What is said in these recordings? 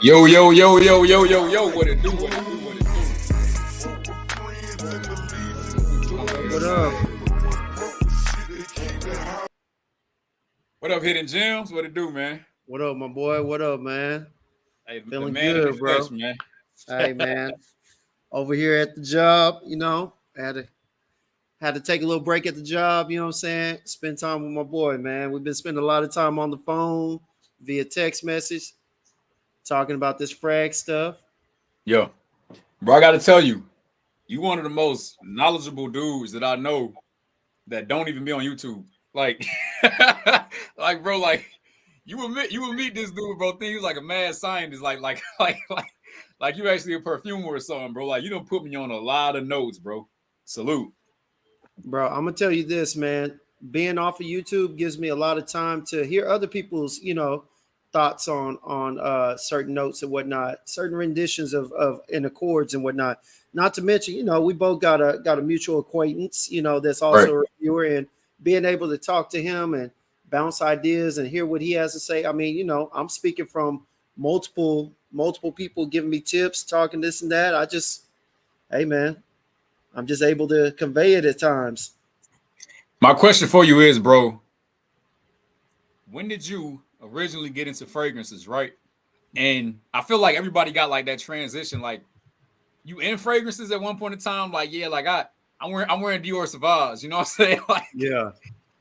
Yo, yo, yo, yo, yo, yo, yo, what it do, what it do, what it do? What up? What up, Hidden Gems? What it do, man? What up, my boy? What up, man? Hey, Feeling the man in good, the bro. flesh, man. Hey, man. Over here at the job, had to take a little break at the job, you know what I'm saying? Spend time with my boy, man. We've been spending a lot of time on the phone via text message, talking about this Fragz stuff. Yo, bro, I got to tell you, you one of the most knowledgeable dudes that I know that don't even be on YouTube. Like, like, bro, like you would meet this dude, bro. Think he's like a mad scientist, like you actually a perfumer or something, bro. Like you don't put me on a lot of notes, bro. Salute. Bro, I'm gonna tell you this, man. Being off of YouTube gives me a lot of time to hear other people's, thoughts on certain notes and whatnot, certain renditions of in chords and whatnot. Not to mention, we both got a mutual acquaintance, that's also Right. a reviewer, and being able to talk to him and bounce ideas and hear what he has to say. I mean, I'm speaking from multiple people giving me tips, talking this and that. Hey man, I'm just able to convey it at times. My question for you is, bro, when did you originally get into fragrances, right? And I feel like everybody got like that transition, like you in fragrances at one point in time, like yeah, like I'm wearing Dior Sauvage, you know what I'm saying? Like Yeah.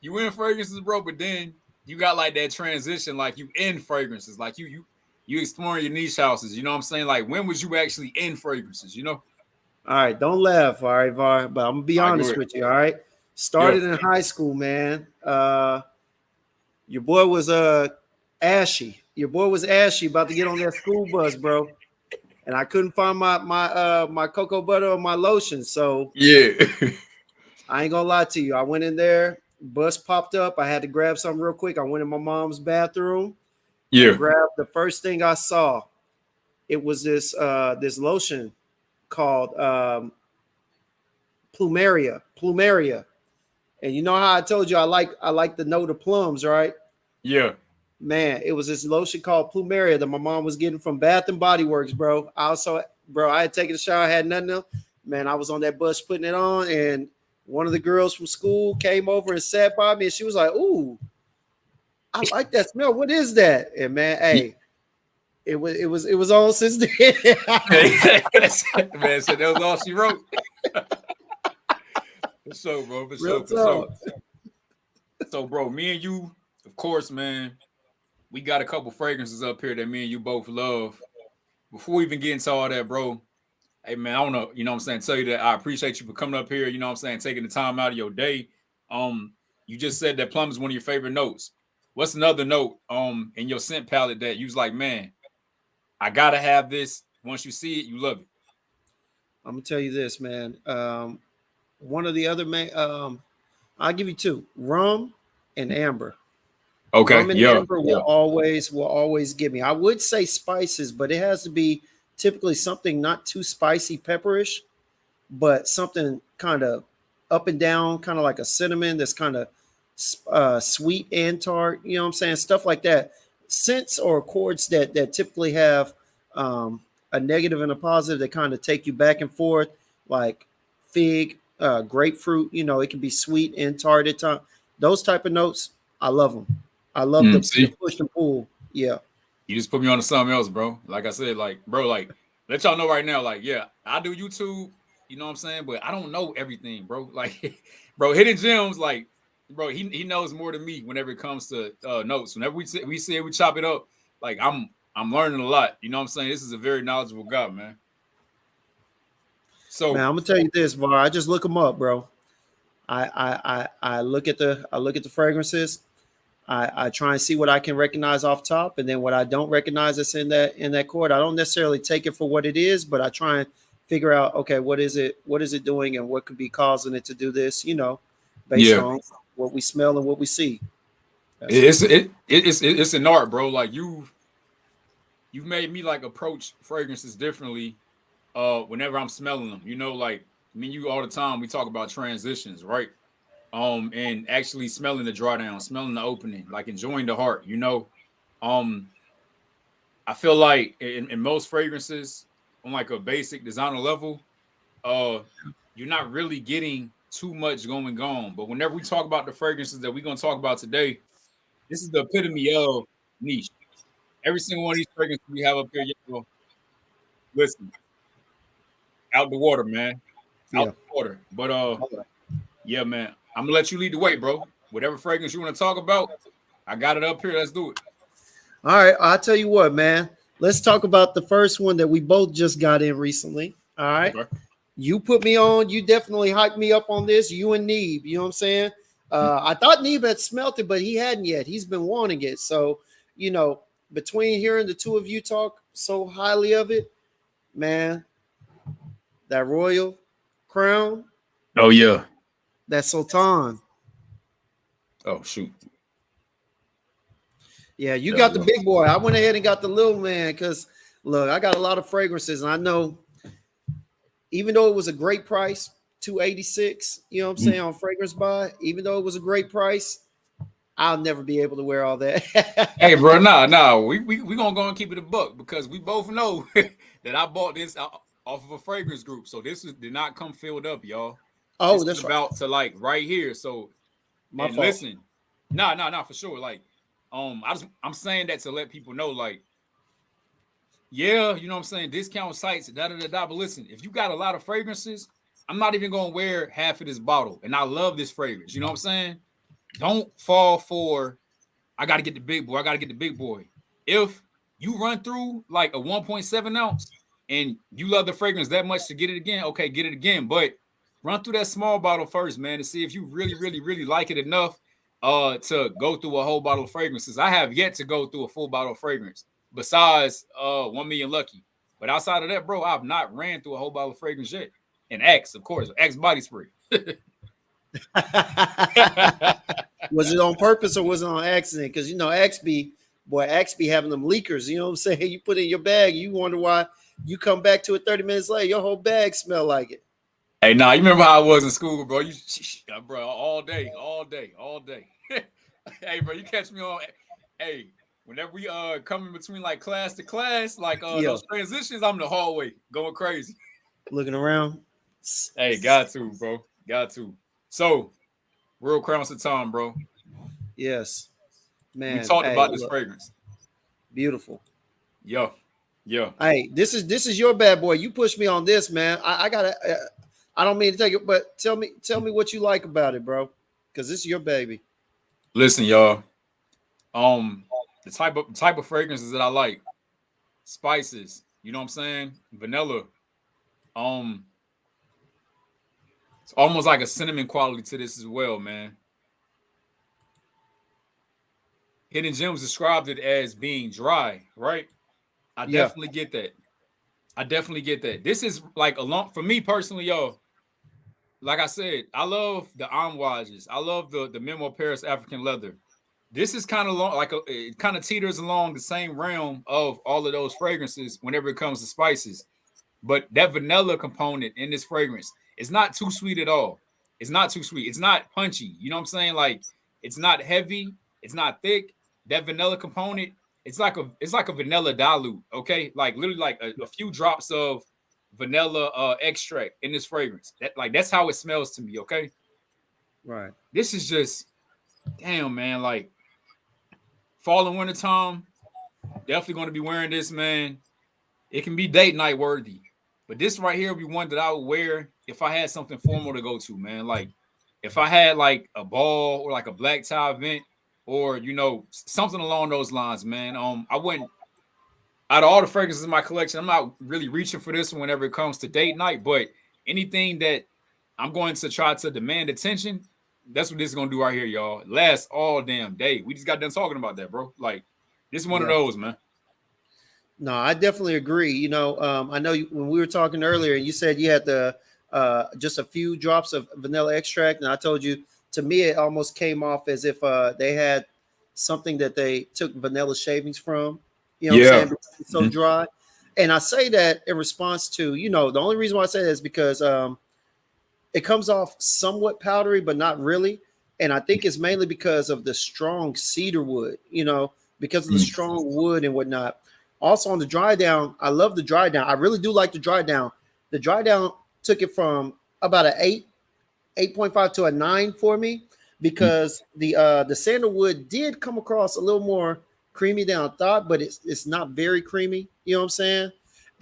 you in fragrances, bro, but then you got like that transition, like you in fragrances, like you exploring your niche houses, you know what I'm saying? Like when was you actually in fragrances, you know? All right, don't laugh, all right, Var, but I'm gonna be All right, go honest ahead. with you, all right? Yeah. Started in high school, man. Your boy was ashy. Your boy was ashy, about to get on that school bus, bro. And I couldn't find my cocoa butter or my lotion. So Yeah. I ain't gonna lie to you. I went in there, bus popped up. I had to grab something real quick. I went in my mom's bathroom and Yeah. grabbed the first thing I saw. It was this lotion called Plumeria. And you know how I told you I like the note of plums, right? Yeah. Man, it was this lotion called Plumeria that my mom was getting from Bath and Body Works, bro. I had taken a shower, had nothing else. Man, I was on that bus putting it on, and one of the girls from school came over and sat by me, and she was like, "Ooh, I like that smell. What is that?" And man, hey, it was on since then. Man said that was all she wrote. For sure, bro. For Real sure, for sure. talk. So, bro, me and you, of course, man, we got a couple fragrances up here that me and you both love. Before we even get into all that, bro, hey, man, I want to, you know what I'm saying, tell you that I appreciate you for coming up here, you know what I'm saying, taking the time out of your day. You just said that plum is one of your favorite notes. What's another note in your scent palette that you was like, man, I got to have this. Once you see it, you love it. I'm gonna tell you this, man. One of the other main, I'll give you two: rum and amber. Okay, Rum and yeah, amber yeah. will always give me. I would say spices, but it has to be typically something not too spicy, pepperish, but something kind of up and down, kind of like a cinnamon that's kind of sweet and tart. You know what I'm saying? Stuff like that. Scents or chords that typically have a negative and a positive that kind of take you back and forth, like fig, grapefruit. It can be sweet and tart at times. Those type of notes, I love them. I love the See, push and pull. Yeah. you just put me on to something else, bro. Like I said, like, bro, like, let y'all know right now, like, yeah, I do YouTube, you know what I'm saying? But I don't know everything, bro. Like, bro, Hidden Gems, like, bro, he knows more than me whenever it comes to notes. Whenever we chop it up, like, I'm learning a lot. You know what I'm saying? This is a very knowledgeable guy, man. Man, So, I'm gonna tell you this, Var. I just look them up, bro. I look at the fragrances. I try and see what I can recognize off top, and then what I don't recognize that's in that chord. I don't necessarily take it for what it is, but I try and figure out, okay, what is it doing, and what could be causing it to do this, based yeah, on what we smell and what we see. That's it's an art, bro. Like you've made me like approach fragrances differently whenever I'm smelling them. You know, like me and you all the time we talk about transitions, right? and actually smelling the drawdown, smelling the opening, like enjoying the heart, you know. Um, I feel like in most fragrances, on like a basic designer level, uh, you're not really getting too much going on. But whenever we talk about the fragrances that we're gonna talk about today, this is the epitome of niche. Every single one of these fragrances we have up here, yo, listen, out the water, man. Out Yeah. the water. But yeah, man. I'm gonna let you lead the way, bro. Whatever fragrance you want to talk about, I got it up here. Let's do it. All right, I'll tell you what, man. Let's talk about the first one that we both just got in recently. All right. Okay. You put me on. You definitely hyped me up on this. You and Neeb, you know what I'm saying? I thought Neeb had smelt it, but he hadn't yet. He's been wanting it. So, you know, between hearing the two of you talk so highly of it, man, that Royal Crown, Oh yeah. that Sultan. Oh shoot. Yeah, you There got we the go. big boy. I went ahead and got the little man because, look, I got a lot of fragrances, and I know even though it was a great price, 286, you know what I'm saying, on fragrance buy, even though it was a great price, I'll never be able to wear all that. Hey, bro, nah. We gonna go and keep it a buck because we both know that I bought this off of a fragrance group. So did not come filled up, y'all. Oh, This is that's right. about to like right here. So My and fault. listen, nah, for sure. Like, I'm saying that to let people know, like, yeah, you know what I'm saying, discount sites, da. But listen, if you got a lot of fragrances, I'm not even gonna wear half of this bottle. And I love this fragrance. You know what I'm saying? Don't fall for I gotta get the big boy. I gotta get the big boy. If you run through like a 1.7 ounce and you love the fragrance that much to get it again, okay, get it again. But run through that small bottle first, man, to see if you really like it enough to go through a whole bottle of fragrances. I have yet to go through a full bottle of fragrance besides 1 million lucky. But outside of that, bro, I've not ran through a whole bottle of fragrance yet. And X, of course, X body spray. Was it on purpose or was it on accident? Because, you know, X be having them leakers. You know what I'm saying? You put it in your bag, you wonder why you come back to it 30 minutes later, your whole bag smell like it. Hey, nah, you remember how I was in school, bro? Bro, all day. Hey, bro, you catch me on. Hey, whenever we coming between like class to class, like Yeah. those transitions, I'm in the hallway going crazy. Looking around. Hey, got to, bro, got to. So, Royal Crown Sultan, bro. Yes, man. We talked Hey, about this look, fragrance. beautiful. Yeah. Hey, this is your bad boy. You pushed me on this, man. I gotta. I don't mean to take it, but tell me what you like about it, bro. Because this is your baby. Listen, y'all. The type of fragrances that I like, spices. You know what I'm saying? Vanilla. It's almost like a cinnamon quality to this as well, man. Hidden Gems described it as being dry, right? I Yeah. definitely get that. This is like a long for me personally, y'all. Like I said, I love the Amouages. I love the Memo Paris African leather. This is kind of long, like it kind of teeters along the same realm of all of those fragrances whenever it comes to spices. But that vanilla component in this fragrance is not too sweet at all. It's not too sweet. It's not punchy. You know what I'm saying? Like it's not heavy. It's not thick. That vanilla component, it's like a vanilla dilute. Okay, like literally like a few drops of vanilla extract in this fragrance. That's how it smells to me. Okay, Right. this is just damn man. Like fall and winter time, definitely going to be wearing this, man. It can be date night worthy. But this right here would be one that I would wear if I had something formal to go to, man. Like if I had like a ball or like a black tie event or something along those lines, man. I wouldn't out of all the fragrances in my collection, I'm not really reaching for this one whenever it comes to date night, but anything that I'm going to try to demand attention, that's what this is gonna do right here, y'all. Last all damn day. We just got done talking about that, bro. Like this is one of Yeah. those, man. No, I definitely agree. You know, I know when we were talking earlier, you said you had the just a few drops of vanilla extract, and I told you to me it almost came off as if they had something that they took vanilla shavings from. You know what I'm saying? Because it's so dry. And I say that in response to, the only reason why I say that is because it comes off somewhat powdery, but not really. And I think it's mainly because of the strong cedar wood, because of the strong wood and whatnot. Also on the dry down, I love the dry down. I really do like the dry down. The dry down took it from about an 8.5 to a 9 for me, because the sandalwood did come across a little more creamy than I thought, but it's not very creamy. You know what I'm saying?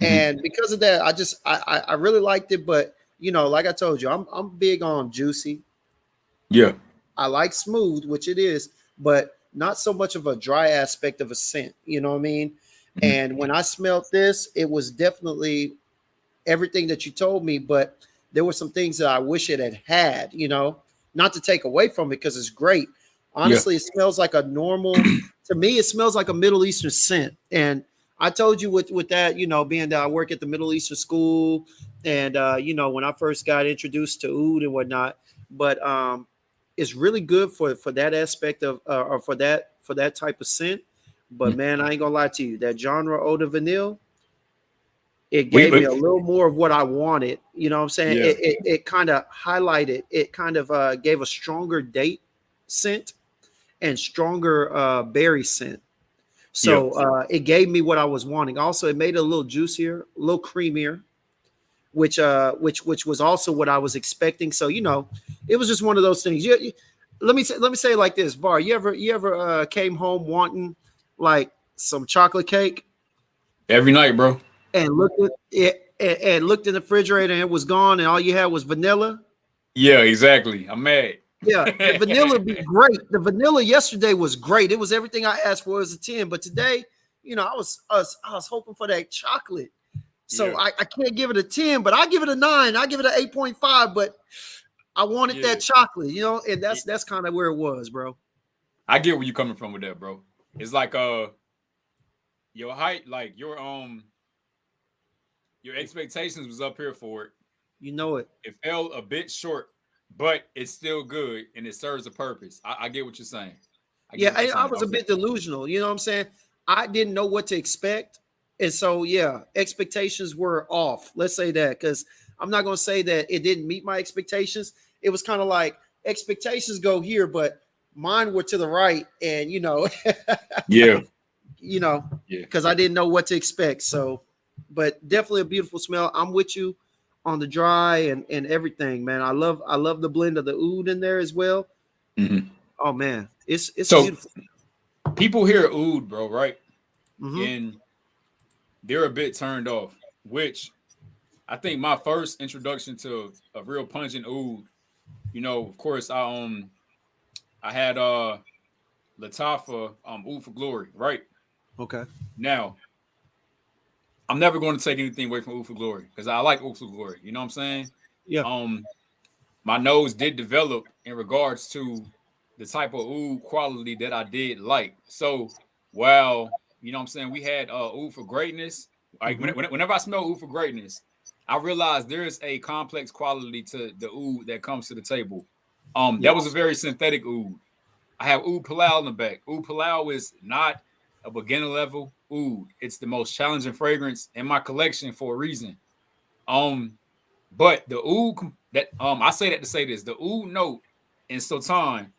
And because of that, I really liked it. But like I told you, I'm big on juicy. Yeah. I like smooth, which it is, but not so much of a dry aspect of a scent. You know what I mean? And when I smelled this, it was definitely everything that you told me, but there were some things that I wish it had, not to take away from it because it's great. Honestly, It smells like a normal, to me, it smells like a Middle Eastern scent. And I told you with that, being that I work at the Middle Eastern school and, when I first got introduced to oud and whatnot, but it's really good for that aspect of, or for that type of scent. But man, I ain't gonna lie to you, that genre eau de vanille, it gave me a little more of what I wanted. You know what I'm saying? Yeah. It kind of highlighted, it kind of gave a stronger date scent and stronger berry scent. So it gave me what I was wanting. Also, it made it a little juicier, a little creamier, which was also what I was expecting. So, it was just one of those things. Let me say it like this, Var. You ever came home wanting like some chocolate cake? Every night, bro. And looked at it and looked in the refrigerator and it was gone and all you had was vanilla. Yeah, exactly. I'm mad. Yeah, the vanilla be great. The vanilla yesterday was great. It was everything I asked for as a 10. But today, I was hoping for that chocolate. So I can't give it a 10, but I give it a 9. I give it an 8.5, but I wanted that chocolate, and that's kind of where it was, bro. I get where you coming from with that, bro. It's like your height, like your expectations was up here for it. You know it. It fell a bit short, but it's still good and it serves a purpose. I get what you're saying. I was a bit delusional. You know what I'm saying? I didn't know what to expect. And so, expectations were off. Let's say that, because I'm not going to say that it didn't meet my expectations. It was kind of like expectations go here, but mine were to the right. And, because I didn't know what to expect. So, but definitely a beautiful smell. I'm with you on the dry and everything, man. I love the blend of the oud in there as well. Oh man, it's so beautiful. People hear oud, bro, right? And they're a bit turned off, which I think my first introduction to a real pungent oud, of course, I had Latafa Oud for Glory, right? Okay. Now, I'm never going to take anything away from Oud for Glory because I like Oud for Glory. You know what I'm saying? Yeah. My nose did develop in regards to the type of oud quality that I did like. So while you know what I'm saying, we had oud for greatness. Like whenever I smell oud for greatness, I realize there is a complex quality to the oud that comes to the table. That was a very synthetic oud. I have oud palau in the back. Oud palau is not a beginner level oud. It's the most challenging fragrance in my collection for a reason. But the oud that I say that to say this, the oud note in Sultan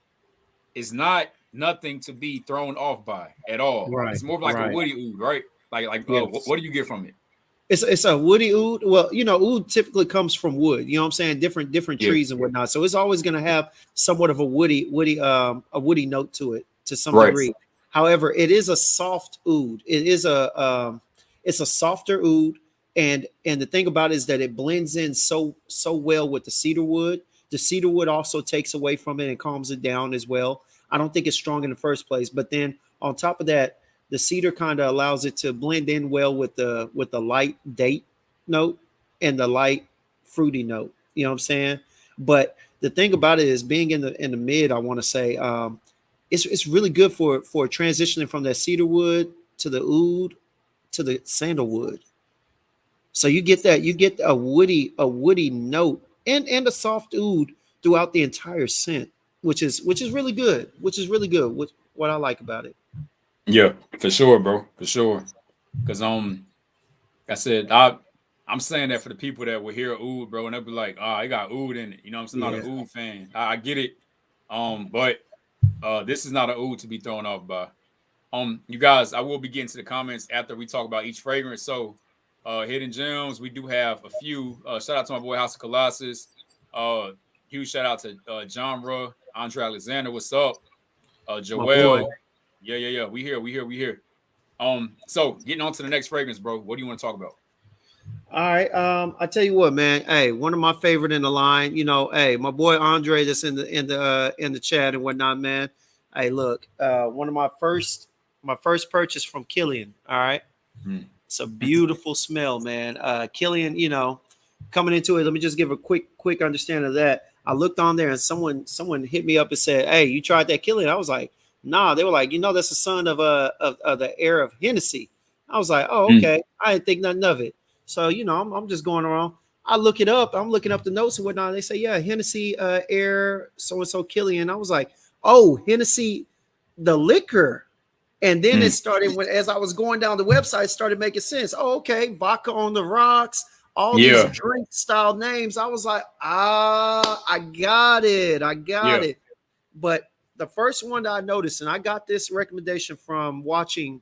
is not nothing to be thrown off by at all. Right. It's more of like a woody oud, right? What do you get from it? It's a woody oud. Well, oud typically comes from wood. You know what I'm saying? Different trees and whatnot. So it's always going to have somewhat of a woody note to it to some degree. However, it is a soft oud. It is it's a softer oud, and the thing about it is that it blends in so well with the cedar wood. The cedar wood also takes away from it and calms it down as well. I don't think it's strong in the first place, but then on top of that, the cedar kind of allows it to blend in well with the light date note and the light fruity note. You know what I'm saying? But the thing about it is, being in the mid, I want to say, it's really good for transitioning from that cedar wood to the oud to the sandalwood. So you get a woody note and a soft oud throughout the entire scent, which is really good. What I like about it. Yeah, for sure, bro, for sure. Because I said I'm saying that for the people that will hear oud, bro, and they'll be like, "Oh, I got oud in it." You know what I'm saying? I'm not an oud fan. I get it. But this is not an oud to be thrown off by. You guys, I will be getting to the comments after we talk about each fragrance. So, hidden gems, we do have a few. Shout out to my boy House of Colossus. Huge shout out to Genre, Andre Alexander. What's up? My boy. Joel. Yeah. We here. So getting on to the next fragrance, bro. What do you want to talk about? All right. I tell you what, man. Hey, one of my favorite in the line. You know, hey, my boy Andre that's in the chat and whatnot, man. Hey, look, one of my first purchase from Killian. All right. It's a beautiful smell, man. Killian, you know, coming into it. Let me just give a quick understanding of that. I looked on there and someone hit me up and said, "Hey, you tried that Killian?" I was like, "Nah." They were like, "You know, that's the son of the heir of Hennessy." I was like, "Oh, okay." I didn't think nothing of it. So, you know, I'm just going around. I look it up. I'm looking up the notes and whatnot. They say, yeah, Hennessy heir so-and-so Killian. I was like, oh, Hennessy, the liquor. And then it started as I was going down the website, it started making sense. Oh, okay, vodka on the rocks, all these drink style names. I was like, I got it. But the first one that I noticed, and I got this recommendation from watching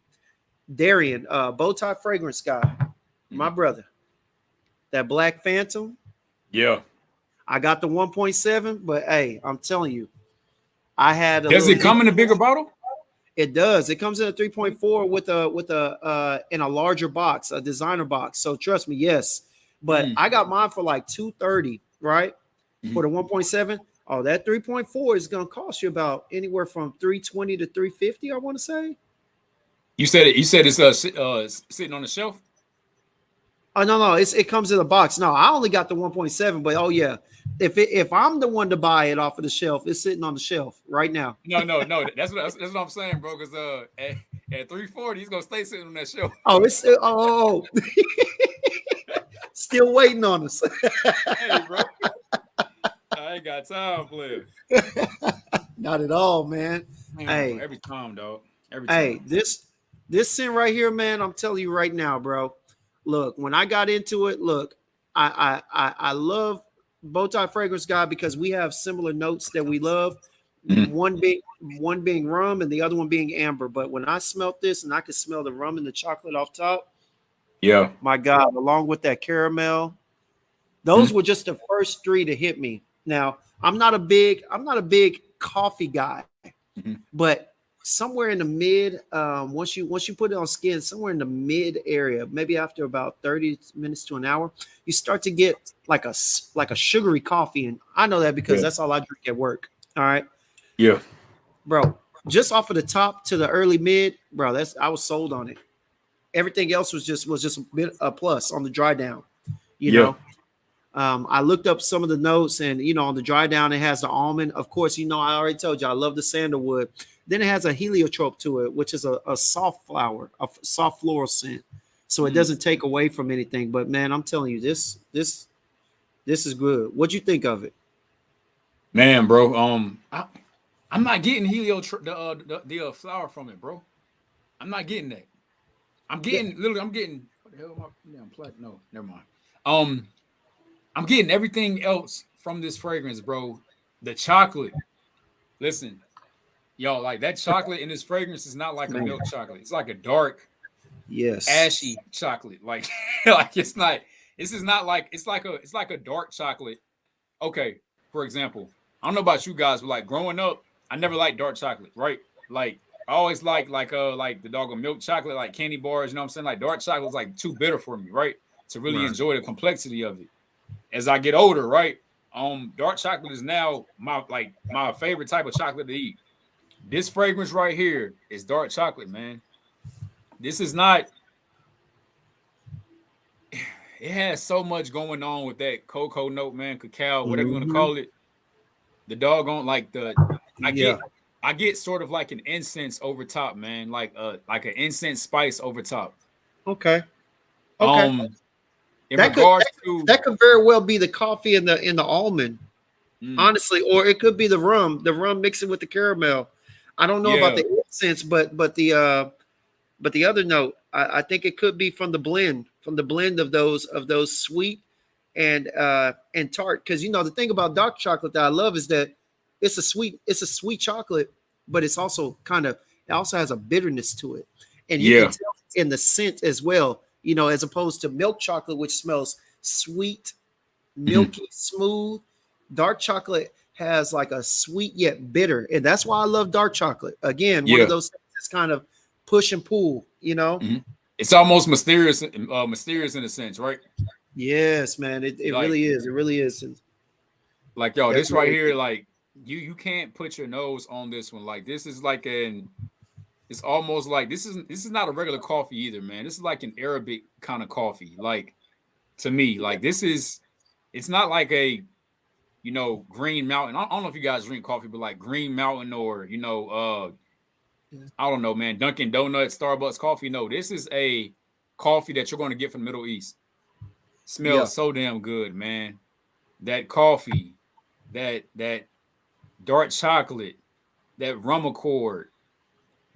Darian, Bowtie Fragrance guy, my brother, that Black Phantom. Yeah. I got the 1.7, but hey, I'm telling you, I had Does it come in a bigger bottle? It does. It comes in a 3.4 with a in a larger box, a designer box. So trust me, yes. But I got mine for like $230, right? For the 1.7. Oh, that 3.4 is gonna cost you about anywhere from $320 to $350, I want to say. You said it's sitting on the shelf? Oh no, it comes in a box. No, I only got the 1.7, but oh yeah. If I'm the one to buy it off of the shelf, it's sitting on the shelf right now. No. That's what I'm saying, bro. Because at 340, he's gonna stay sitting on that shelf. Oh, it's still waiting on us. Hey, bro. I ain't got time, player. Not at all, man. Hey, every time, dog. Every time. Hey, this scent right here, man. I'm telling you right now, bro. Look, when I got into it, look, I love Bowtie Fragrance Guy because we have similar notes that we love. One being rum and the other one being amber. But when I smelt this and I could smell the rum and the chocolate off top, yeah, my God, along with that caramel, those were just the first three to hit me. Now, I'm not a big coffee guy, but somewhere in the mid, once you put it on skin, somewhere in the mid area, maybe after about 30 minutes to an hour, you start to get like a sugary coffee. And I know that because that's all I drink at work. All right. Yeah. Bro, just off of the top to the early mid, bro, I was sold on it. Everything else was just a bit a plus on the dry down, you know. I looked up some of the notes and, you know, on the dry down, it has the almond. Of course, you know, I already told you, I love the sandalwood. Then it has a heliotrope to it, which is a soft flower, a soft floral scent. So it doesn't take away from anything. But man, I'm telling you, this is good. What'd you think of it? Man, bro, I'm not getting the flower from it, bro. I'm not getting that. I'm getting what the hell am I? Damn, no, never mind. I'm getting everything else from this fragrance, bro. The chocolate. Listen, y'all, like that chocolate in this fragrance is not like a milk chocolate. It's like a dark, ashy chocolate. Like it's not. This is not like it's like a dark chocolate. Okay, for example, I don't know about you guys, but like growing up, I never liked dark chocolate, right? Like I always like the doggone milk chocolate, like candy bars. You know what I'm saying? Like dark chocolate is like too bitter for me, right? To really enjoy the complexity of it. As I get older, right? Dark chocolate is now my favorite type of chocolate to eat. This fragrance right here is dark chocolate, man. This is not. It has so much going on with that cocoa note, man, cacao, whatever you want to call it. The doggone I get sort of like an incense over top, man, like an incense spice over top. Okay. That could very well be the coffee in the almond, honestly, or it could be the rum mixing with the caramel. I don't know about the incense, but the other note, I think it could be from the blend of those sweet and tart. Because you know the thing about dark chocolate that I love is that it's a sweet chocolate, but it's also it also has a bitterness to it. And you can Yeah. tell in the scent as well, you know, as opposed to milk chocolate, which smells sweet, Mhm. milky, smooth. Dark chocolate has like a sweet yet bitter. And that's why I love dark chocolate. Again, one of Yeah. those things that's kind of push and pull, you know? Mhm. It's almost mysterious, mysterious in a sense, right? Yes, man. It Like, really is. It really is. And yo, that's this right very here, good. like you can't put your nose on this one. Like this is like it's almost like this is not a regular coffee either, man. This is like an Arabic kind of coffee. Like to me, Yeah. like it's not like a Green Mountain. I don't know if you guys drink coffee, but like Green Mountain or Yeah. I don't know, man, Dunkin' Donuts, Starbucks coffee. No, this is a coffee that you're going to get from the Middle East. Yeah. Smells so damn good, man. That coffee, that dark chocolate, that rum accord,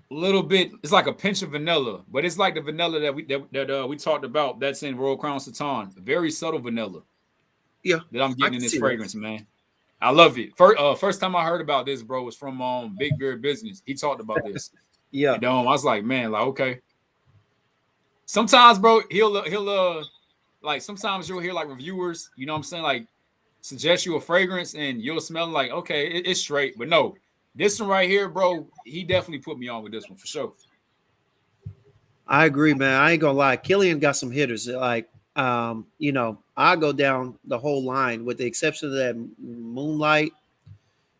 a little bit. It's like a pinch of vanilla, but it's like the vanilla that we talked about. That's in Royal Crown Satan. Very subtle vanilla Yeah. that I'm I getting can in this see that. fragrance, man. I love it. First time I heard about this, bro, was from Big Beard Business. He talked about this, Yeah. and I was like, man, like okay. Sometimes, bro, he'll like sometimes you'll hear like reviewers, you know what I'm saying, like suggest you a fragrance and you'll smell like okay, it's straight, but no, this one right here, bro, he definitely put me on with this one for sure. I agree, man. I ain't gonna lie. Killian got some hitters. Like, you know, I go down the whole line with the exception of that Moonlight.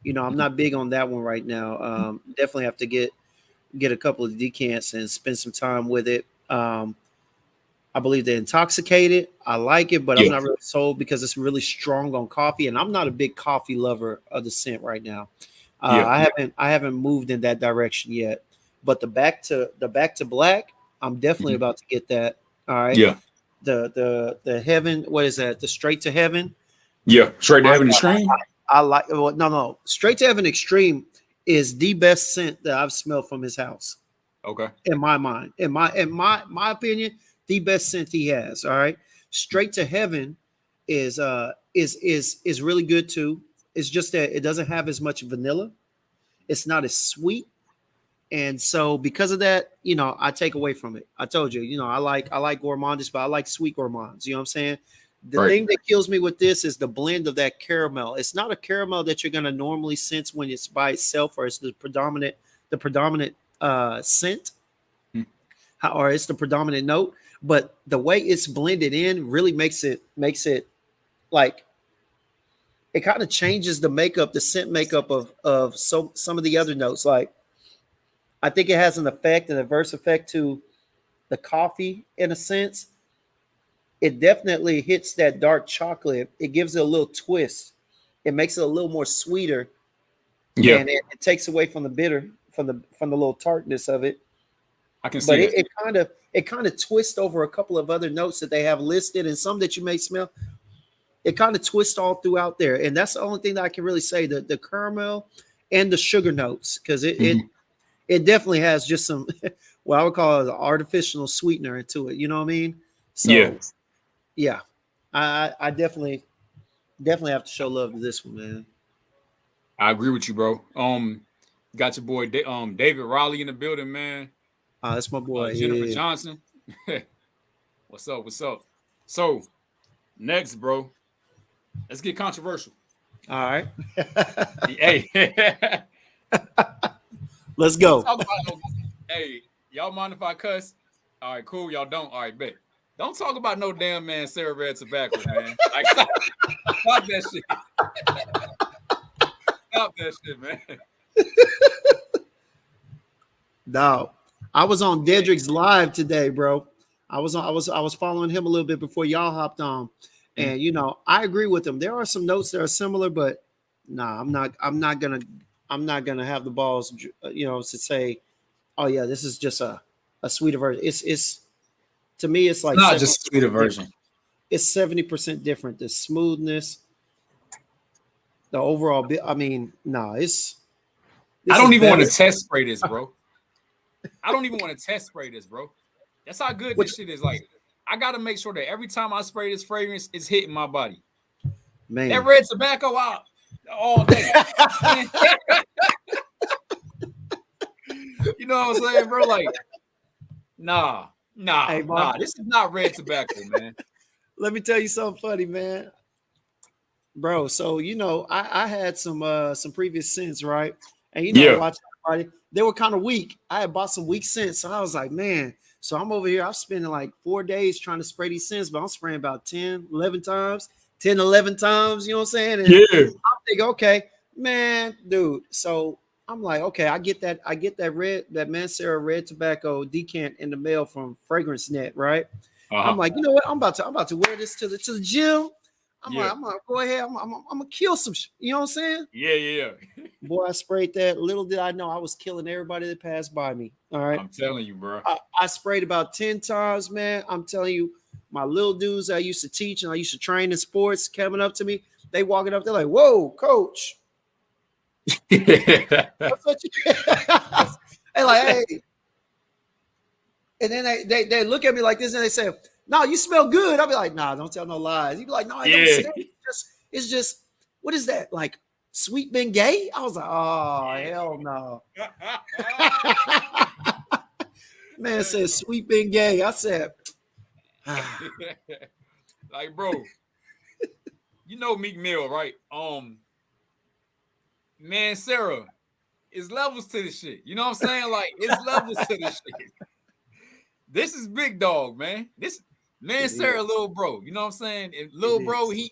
You know, I'm not big on that one right now. Definitely have to get a couple of decants and spend some time with it. I believe they're intoxicated. I like it, but I'm Yeah, not really sold because it's really strong on coffee, and I'm not a big coffee lover of the scent right now. yeah, I haven't moved in that direction yet. But the back to black, I'm definitely mhm, about to get that. All right. yeah, The heaven, what is that? The straight to heaven. yeah. Straight to My heaven and God, stream. I like. Well, no. Straight to heaven extreme is the best scent that I've smelled from his house Okay, in my mind, in my opinion, the best scent he has. All right, straight to heaven is really good too. It's just that it doesn't have as much vanilla. It's not as sweet, and so because of that, you know, I take away from it. I told you, you know, I like gourmandish, but I like sweet gourmands. You know what I'm saying? The right. thing that kills me with this is the blend of that caramel. It's not a caramel that you're gonna normally sense when it's by itself, or it's the predominant scent, Mm. or it's the predominant note. But the way it's blended in really makes it like it kind of changes the scent makeup of some of the other notes. Like I think it has an adverse effect to the coffee in a sense. It definitely hits that dark chocolate. It gives it a little twist. It makes it a little more sweeter, Yeah, and it takes away from the bitter, from the little tartness of it. I can see But that. it kind of twists over a couple of other notes that they have listed, and some that you may smell. It kind of twists all throughout there, and that's the only thing that I can really say. The caramel and the sugar notes, because it it Mhm. it definitely has just some what I would call an artificial sweetener into it. You know what I mean? Yeah, So yeah, I definitely have to show love to this one, man. I agree with you, bro. Got your boy David Raleigh in the building, man. That's my boy. Jennifer Yeah. Johnson. What's up? What's up? So next, bro, let's get controversial. All right. Hey, Let's don't go. talk about no. Hey, y'all mind if I cuss? All right, cool. Y'all don't. All right, bet. Don't talk about no damn man Sarah Red tobacco, man. Like, stop that shit. Stop that shit, man. No, I was on Hey, Dedrick's live today, bro. I was following him a little bit before y'all hopped on, mhm. and you know I agree with him. There are some notes that are similar, but nah, I'm not gonna have the balls, you know, to say, oh yeah, this is just a sweeter version. It's to me, it's It's like not seventy just sweeter percent different. version. It's 70% different. The smoothness, the overall bit. I mean, nah, I this is don't even want better. to test spray this, bro. I don't even want to test spray this, bro. That's how good Which this shit is. Like, I gotta make sure that every time I spray this fragrance, it's hitting my body. That man, red tobacco out. all day. You know what I'm saying, bro? Like, nah. Hey, Mark, This is not red tobacco, man. let me tell you something funny, man. Bro, so I had some previous scents, right? And Yeah. watch everybody, they were kind of weak. I had bought some weak scents, so I was like, man. So I'm over here, I'm spending like 4 days trying to spray these scents, but I'm spraying about 10, 11 times, 10, 11 times, you know what I'm saying? And Yeah. I'm thinking, okay, man, dude. So I'm like, okay, I get that that Mancera red tobacco decant in the mail from Fragrance Net, right? I'm like, you know what? I'm about to wear this to the gym. I'm gonna go ahead. I'm gonna kill some. You know what I'm saying? Yeah. Boy, I sprayed that. Little did I know, I was killing everybody that passed by me. All right. I'm telling you, bro. I sprayed about 10 times, man. I'm telling you, my little dudes I used to teach and I used to train in sports coming up to me. They walking up, they're like, "Whoa, coach." What's what you Hey, like, hey. And then they look at me like this and they say, "No, you smell good." I'll be like, "Nah, don't tell no lies." You be like, "No, I don't smell. It's just what is that? Like sweet Bengay?" I was like, "Oh, hell no." Man said sweet Bengay. I said, like, bro, you know Meek Mill, right? Man, Sarah, it's levels to this shit. You know what I'm saying? Like, it's levels to this shit. This is big dog, man. This man, Sarah, little bro. You know what I'm saying? And little bro, he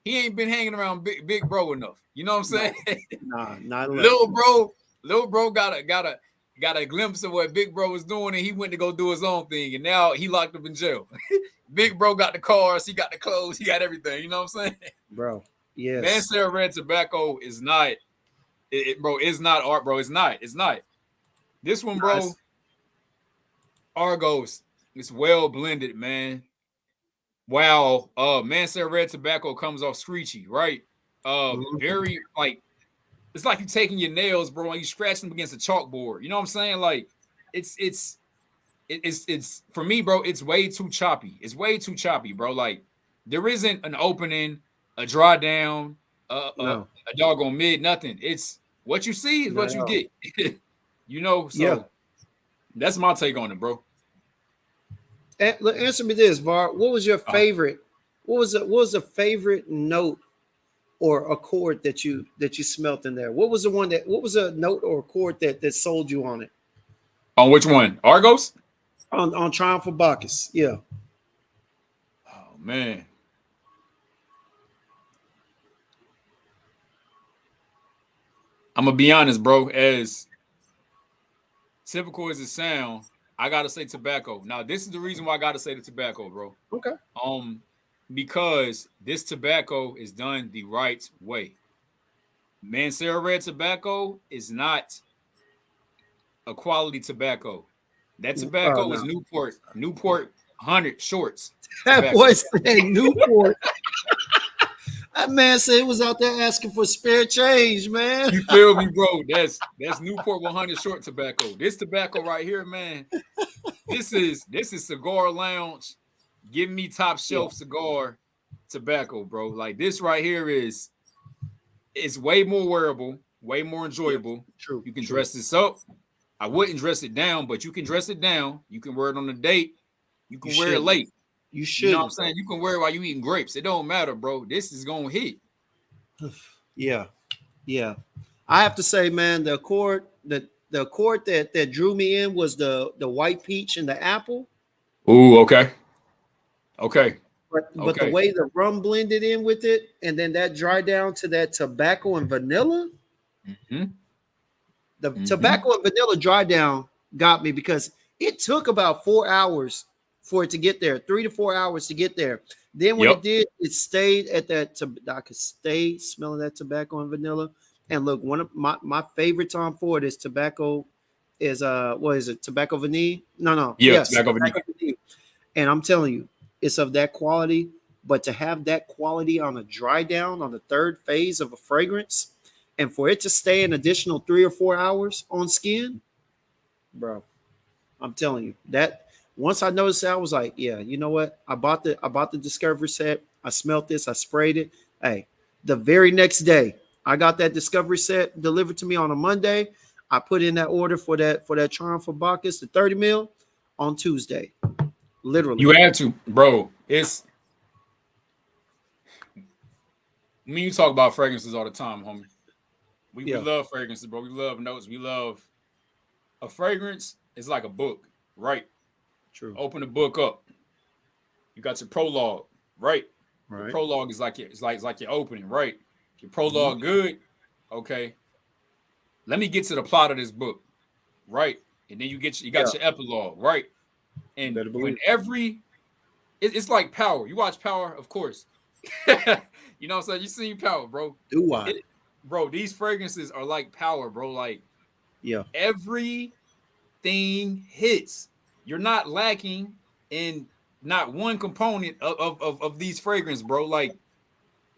ain't been hanging around big bro enough. You know what I'm saying? Nah, not little bro got a glimpse of what big bro was doing, and he went to go do his own thing, and now he locked up in jail. Big bro got the cars, he got the clothes, he got everything. You know what I'm saying, bro? Yes. Mancera red tobacco is not bro. It's not art, bro. It's not. This one, bro. Nice. Argos. It's well blended, man. Wow. Mancera red tobacco comes off screechy, right? Very like it's like you taking your nails, bro, and you scratch them against a chalkboard. You know what I'm saying? Like it's for me, bro. It's way too choppy. It's way too choppy, bro. Like there isn't an opening, a draw down, a doggone mid, nothing. It's what you see is what you get. You know, so that's my take on it, bro. Answer me this, Var. What was your favorite? What was the favorite note or a chord that you smelt in there? What was the one what was a note or a chord that sold you on it? On which one? Argos? On Triumph of Bacchus, yeah. Oh man. I'm gonna be honest, bro. As typical as it sounds, I gotta say tobacco. Now, this is the reason why I gotta say the tobacco, bro. Okay. Because this tobacco is done the right way. Mancera red tobacco is not a quality tobacco. That tobacco is Newport 100 shorts. That boy said Newport. That man said he was out there asking for spare change, man. You feel me, bro? That's Newport 100 short tobacco. This tobacco right here, man. This is Cigar Lounge. Give me top shelf cigar tobacco, bro. Like this right here is way more wearable, way more enjoyable. True. You can dress this up. I wouldn't dress it down, but you can dress it down. You can wear it on a date. You can wear it late. You should. You know what I'm saying? You can wear it while you eating grapes. It don't matter, bro. This is gonna hit. Yeah. I have to say, man, the accord that drew me in was the white peach and the apple. Ooh, okay. But the way the rum blended in with it, and then that dry down to that tobacco and vanilla. Mm-hmm. The tobacco and vanilla dry down got me because it took about 4 hours for it to get there, 3 to 4 hours to get there. Then when it did, it stayed at that. I could stay smelling that tobacco and vanilla. And look, one of my favorite Tom Ford is tobacco. Is what is it? Tobacco vanille? No. Yes, tobacco vanille. And I'm telling you, it's of that quality. But to have that quality on a dry down on the third phase of a fragrance, and for it to stay an additional 3 or 4 hours on skin, bro, I'm telling you that. Once I noticed that, I was like, yeah, you know what? I bought the Discovery set. I smelled this. I sprayed it. Hey, The very next day, I got that discovery set delivered to me on a Monday. I put in that order for that charm for Bacchus, the 30 mil, on Tuesday. Literally. You had to, bro. It's me. You talk about fragrances all the time, homie. We Yeah, love fragrances, bro. We love notes. We love a fragrance. Is like a book, right? true. Open the book up. You got your prologue, right? Your Right. prologue is like it's like your opening, right? Your Mhm. prologue good, okay. Let me get to the plot of this book, right? And then you Yeah, got your epilogue, right? you And better when believe it's like Power. You watch Power, of course. You know what I'm saying? You seen Power, bro. it. Do I? It, bro, these fragrances are like Power, bro. Like Yeah. everything hits. You're not lacking in not one component of these fragrances, bro. Like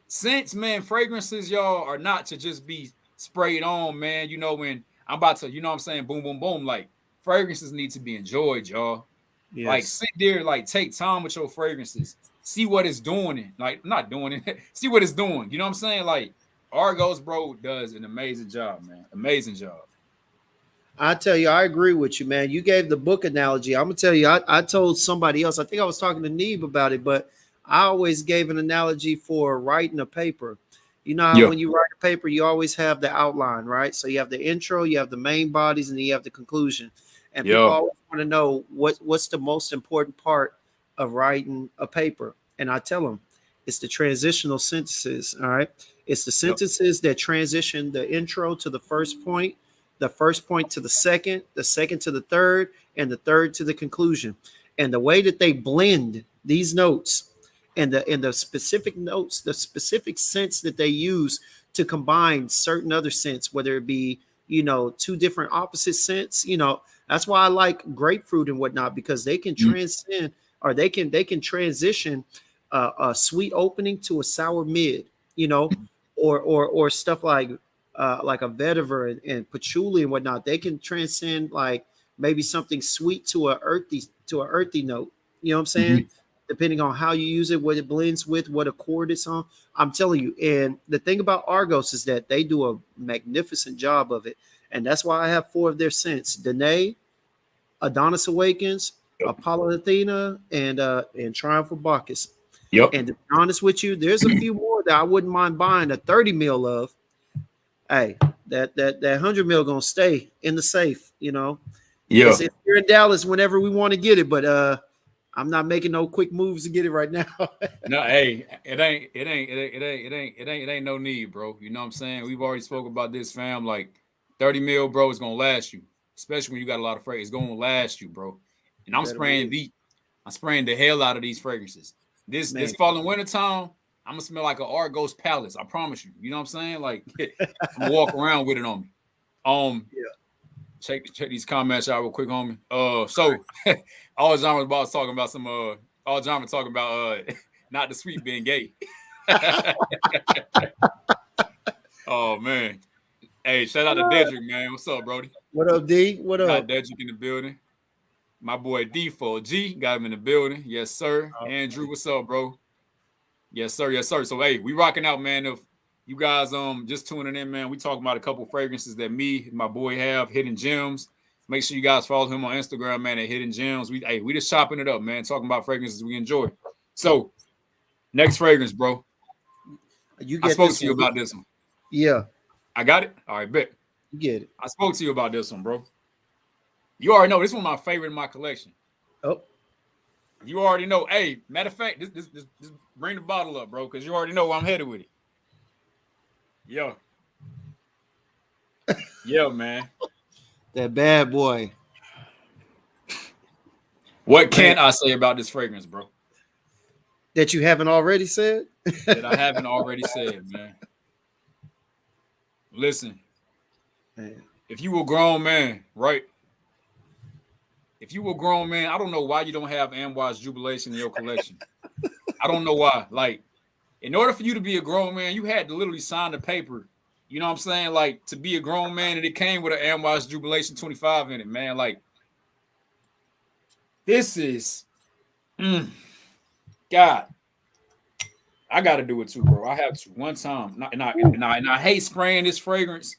scents, man, fragrances, y'all, are not to just be sprayed on, man. You know, when I'm about to, you know what I'm saying, boom, boom, boom. Like fragrances need to be enjoyed, y'all. Like Yes. sit there, like take time with your fragrances. See what it's doing. Like not doing it. See what it's doing. You know what I'm saying? Like Argos, bro, does an amazing job, man. Amazing job. I tell you, I agree with you, man. You gave the book analogy. I'm gonna tell you, I told somebody else. I think I was talking to Neeb about it, but I always gave an analogy for writing a paper. You know how Yeah. when you write a paper, you always have the outline, right? So you have the intro, you have the main bodies, and then you have the conclusion. And people Yeah. always want to know what's the most important part of writing a paper. And I tell them it's the transitional sentences. All right, it's the Yep. sentences that transition the intro to the first point to the second to the third, and the third to the conclusion. And the way that they blend these notes and the specific notes, the specific sense that they use to combine certain other scents, whether it be, two different opposite scents, that's why I like grapefruit and whatnot, because they can Mm. transcend, or they can transition a sweet opening to a sour mid, or stuff like a vetiver and patchouli and whatnot. They can transcend like maybe something sweet to a earthy note. You know what I'm saying? Mhm. Depending on how you use it, what it blends with, what accord it's on. I'm telling you. And the thing about Argos is that they do a magnificent job of it. And that's why I have four of their scents: Danae, Adonis Awakens, Yep. Apollo Athena, and Triumph of Bacchus. Yep. And to be honest with you, there's a few more that I wouldn't mind buying a 30 mil of. Hey, that 100 mil gonna stay in the safe. Yeah. If you're in Dallas, whenever we want to get it, but I'm not making no quick moves to get it right now. No, hey, it ain't no need, bro. You know what I'm saying? We've already spoke about this, fam. Like 30 mil, bro, is gonna last you, especially when you got a lot of fragrance. It's gonna last you, bro. And You better believe, I'm spraying the hell out of these fragrances. This man. fall and winter time, I'm gonna smell like an Argos palace. I promise you. You know what I'm saying? Like I'm gonna walk around with it on me. Yeah. Check these comments out real quick, homie. So all John was about talking about some all John was talking about not the sweet being gay. Oh man. Hey, shout out to Dedrick, man. What's up, Brody? What up, D? What Got up? Dedrick in the building. My boy D4G got him in the building. Yes, sir. Uh, Andrew, what's up, bro? Yes, sir. Yes, sir. So hey, we rocking out, man. If you guys just tuning in, man, we talking about a couple fragrances that me and my boy have, Hidden Gems. Make sure you guys follow him on Instagram, man, at Hidden Gems. We just chopping it up, man, talking about fragrances we enjoy. So next fragrance, bro. you I get spoke this to you one. about this one. Yeah, I got it. All right, bet. you get it. I spoke to you about this one, bro. You already know this one my favorite in my collection. Oh, You already know. Hey, matter of fact, this bring the bottle up, bro, because you already know where I'm headed with it. Yo. Yeah, man. that bad boy. What Man, can I say about this fragrance, bro? that you haven't already said? That I haven't already said, man. Listen, Man, if you were grown man, right? If you were grown man, I don't know why you don't have Amouage Jubilation in your collection. I don't know why. Like, in order for you to be a grown man, you had to literally sign the paper. You know what I'm saying? Like, to be a grown man, and it came with an Amouage Jubilation 25 in it, man. Like, this is, God. I got to do it too, bro. I have to one time. And I hate spraying this fragrance,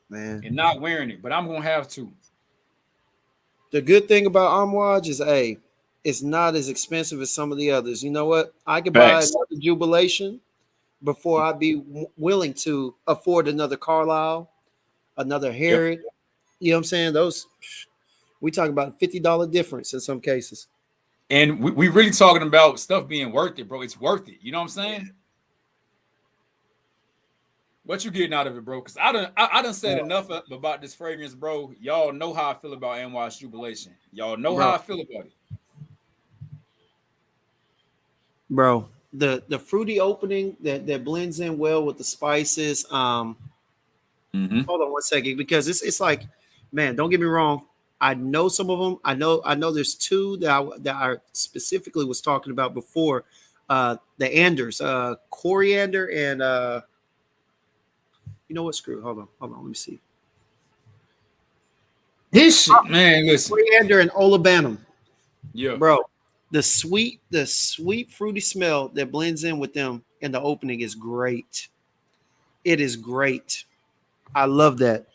man. and not wearing it, but I'm gonna have to. The good thing about Amouage is, it's not as expensive as some of the others. You know what? I could buy Facts. another Jubilation before I'd be willing to afford another Carlisle, another Yep. Harriet. You know what I'm saying? Those we talk about $50 difference in some cases. And we really talking about stuff being worth it, bro. It's worth it. You know what I'm saying? What you getting out of it, bro? Because I done said enough about this fragrance, bro. Y'all know how I feel about Amouage Jubilation. Y'all know how Bro, I feel about it. bro, the fruity opening that blends in well with the spices. Hold on one second, because it's like, man, don't get me wrong. I know some of them. I know there's two that I specifically was talking about before. The Anders, coriander and you know what? Screw. Hold on. Let me see. This shit, man. Listen, Coriander and olibanum, yeah, bro. The sweet fruity smell that blends in with them in the opening is great. It is great. I love that.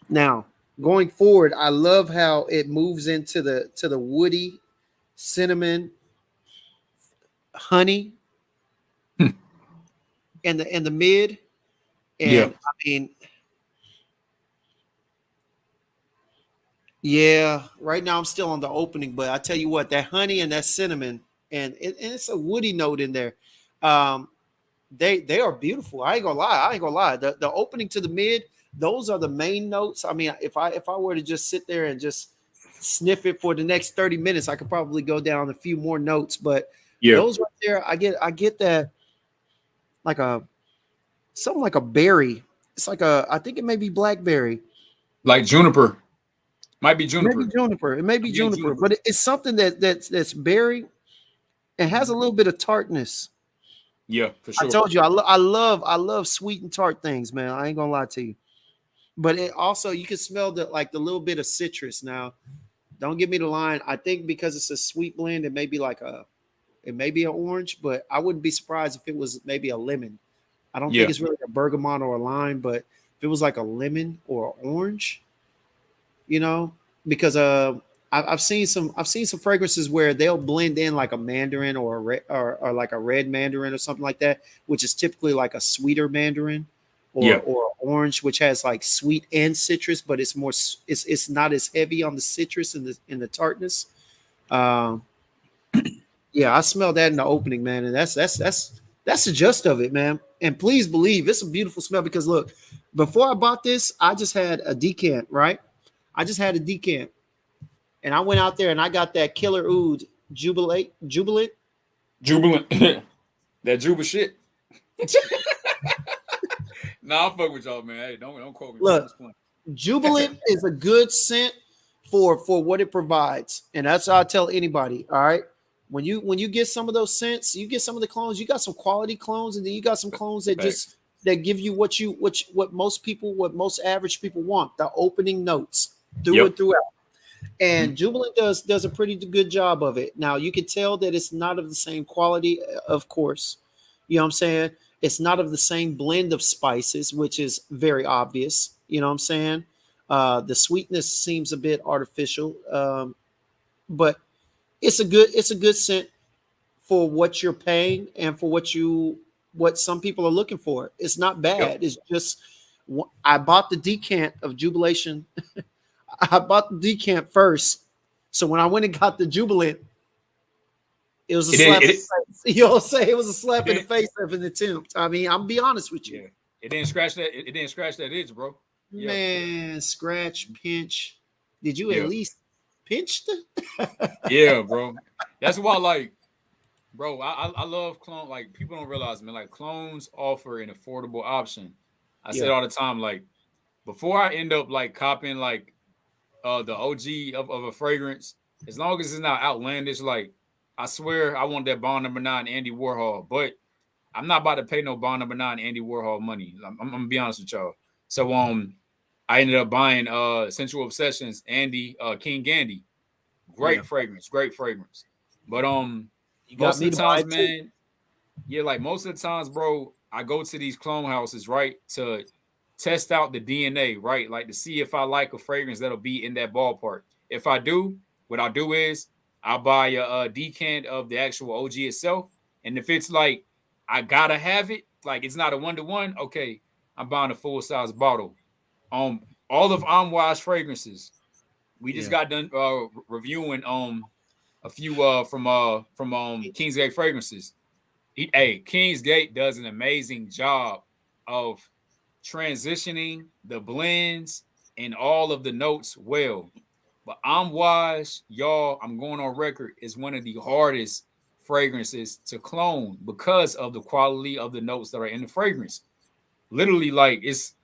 Now, going forward, I love how it moves into the woody, cinnamon, honey, and the mid. yeah. And I mean, yeah, right now I'm still on the opening, but I tell you what, that honey and that cinnamon, and it's a woody note in there. Um, they are beautiful. I ain't gonna lie. The opening to the mid, those are the main notes. I mean, if I were to just sit there and just sniff it for the next 30 minutes, I could probably go down a few more notes. But Yeah, those right there, I get that like a something like a berry. It's like I think it may be blackberry. like juniper. Might be Maybe juniper. juniper. It may be I'm getting juniper, juniper. but it's something that's berry and has a little bit of tartness. Yeah, for I sure. told you I love sweet and tart things, man. I ain't gonna lie to you. But it also you can smell the little bit of citrus. Now, don't give me the line. I think because it's a sweet blend, it may be an orange, but I wouldn't be surprised if it was maybe a lemon. I don't think Yeah, it's really a bergamot or a lime, but if it was like a lemon or an orange, you know, because I've seen some fragrances where they'll blend in like a mandarin or a or like a red mandarin or something like that, which is typically like a sweeter mandarin yeah. or orange, which has like sweet and citrus, but it's not as heavy on the citrus and the tartness. Um, yeah, I smell that in the opening, man, and that's the gist of it, man. And please believe it's a beautiful smell because look, before I bought this, I just had a decant, right? I just had a decant, and I went out there and I got that Killer Oud Jubilant. Jubilant. That Juba shit. Nah, I'm fucking with y'all, man. Hey, don't quote me, bro. I'm Look, just playing. Jubilant is a good scent for what it provides, and that's how I tell anybody. All right, when you get some of those scents, you get some of the clones. You got some quality clones, and then you got some clones that Facts. just that give you what most average people want. The opening notes through Yep. and throughout. And Mhm. Jubilant does a pretty good job of it. Now you can tell that it's not of the same quality, of course. You know what I'm saying? It's not of the same blend of spices, which is very obvious. You know what I'm saying? The sweetness seems a bit artificial, but it's a good scent for what you're paying and for what some people are looking for. It's not Yep. bad. It's just I bought the decant of Jubilation. I bought the decant first. So when I went and got the Jubilant, it was a It didn't. slap in It, the face. You know what I'm saying? It was a it slap in the didn't. face of an attempt. I mean, I'm be honest with you. Yeah. It didn't scratch that. It didn't scratch that itch, bro. Yeah. Man, scratch, pinch. Did you at Yeah. least pinch the? Yeah, bro. That's why, like, bro, I love clone. Like, people don't realize, man. Like, clones offer an affordable option. I say Yeah, it all the time. Like, before I end up like copying like the OG of a fragrance, as long as it's not outlandish, like I swear I want that Bond Number 9 Andy Warhol, but I'm not about to pay no Bond Number 9 Andy Warhol money. I'm gonna be honest with y'all. So I ended up buying Sensual Obsessions Andy King Gandy. yeah. Great fragrance, great fragrance. But You got most me of the to buy times, it too. man, Yeah, like most of the times, bro, I go to these clone houses, right, to test out the DNA, right? Like to see if I like a fragrance that'll be in that ballpark. If I do, what I'll do is I'll buy a decant of the actual OG itself. And if it's like I gotta have it, like it's not a 1-to-1, okay, I'm buying a full size bottle. All of Amouage fragrances. We just Yeah. got done reviewing a few from Kingsgate fragrances. Hey, Kingsgate does an amazing job of transitioning the blends and all of the notes well. But Amouage, y'all, I'm going on record, is one of the hardest fragrances to clone because of the quality of the notes that are in the fragrance. Literally, like it's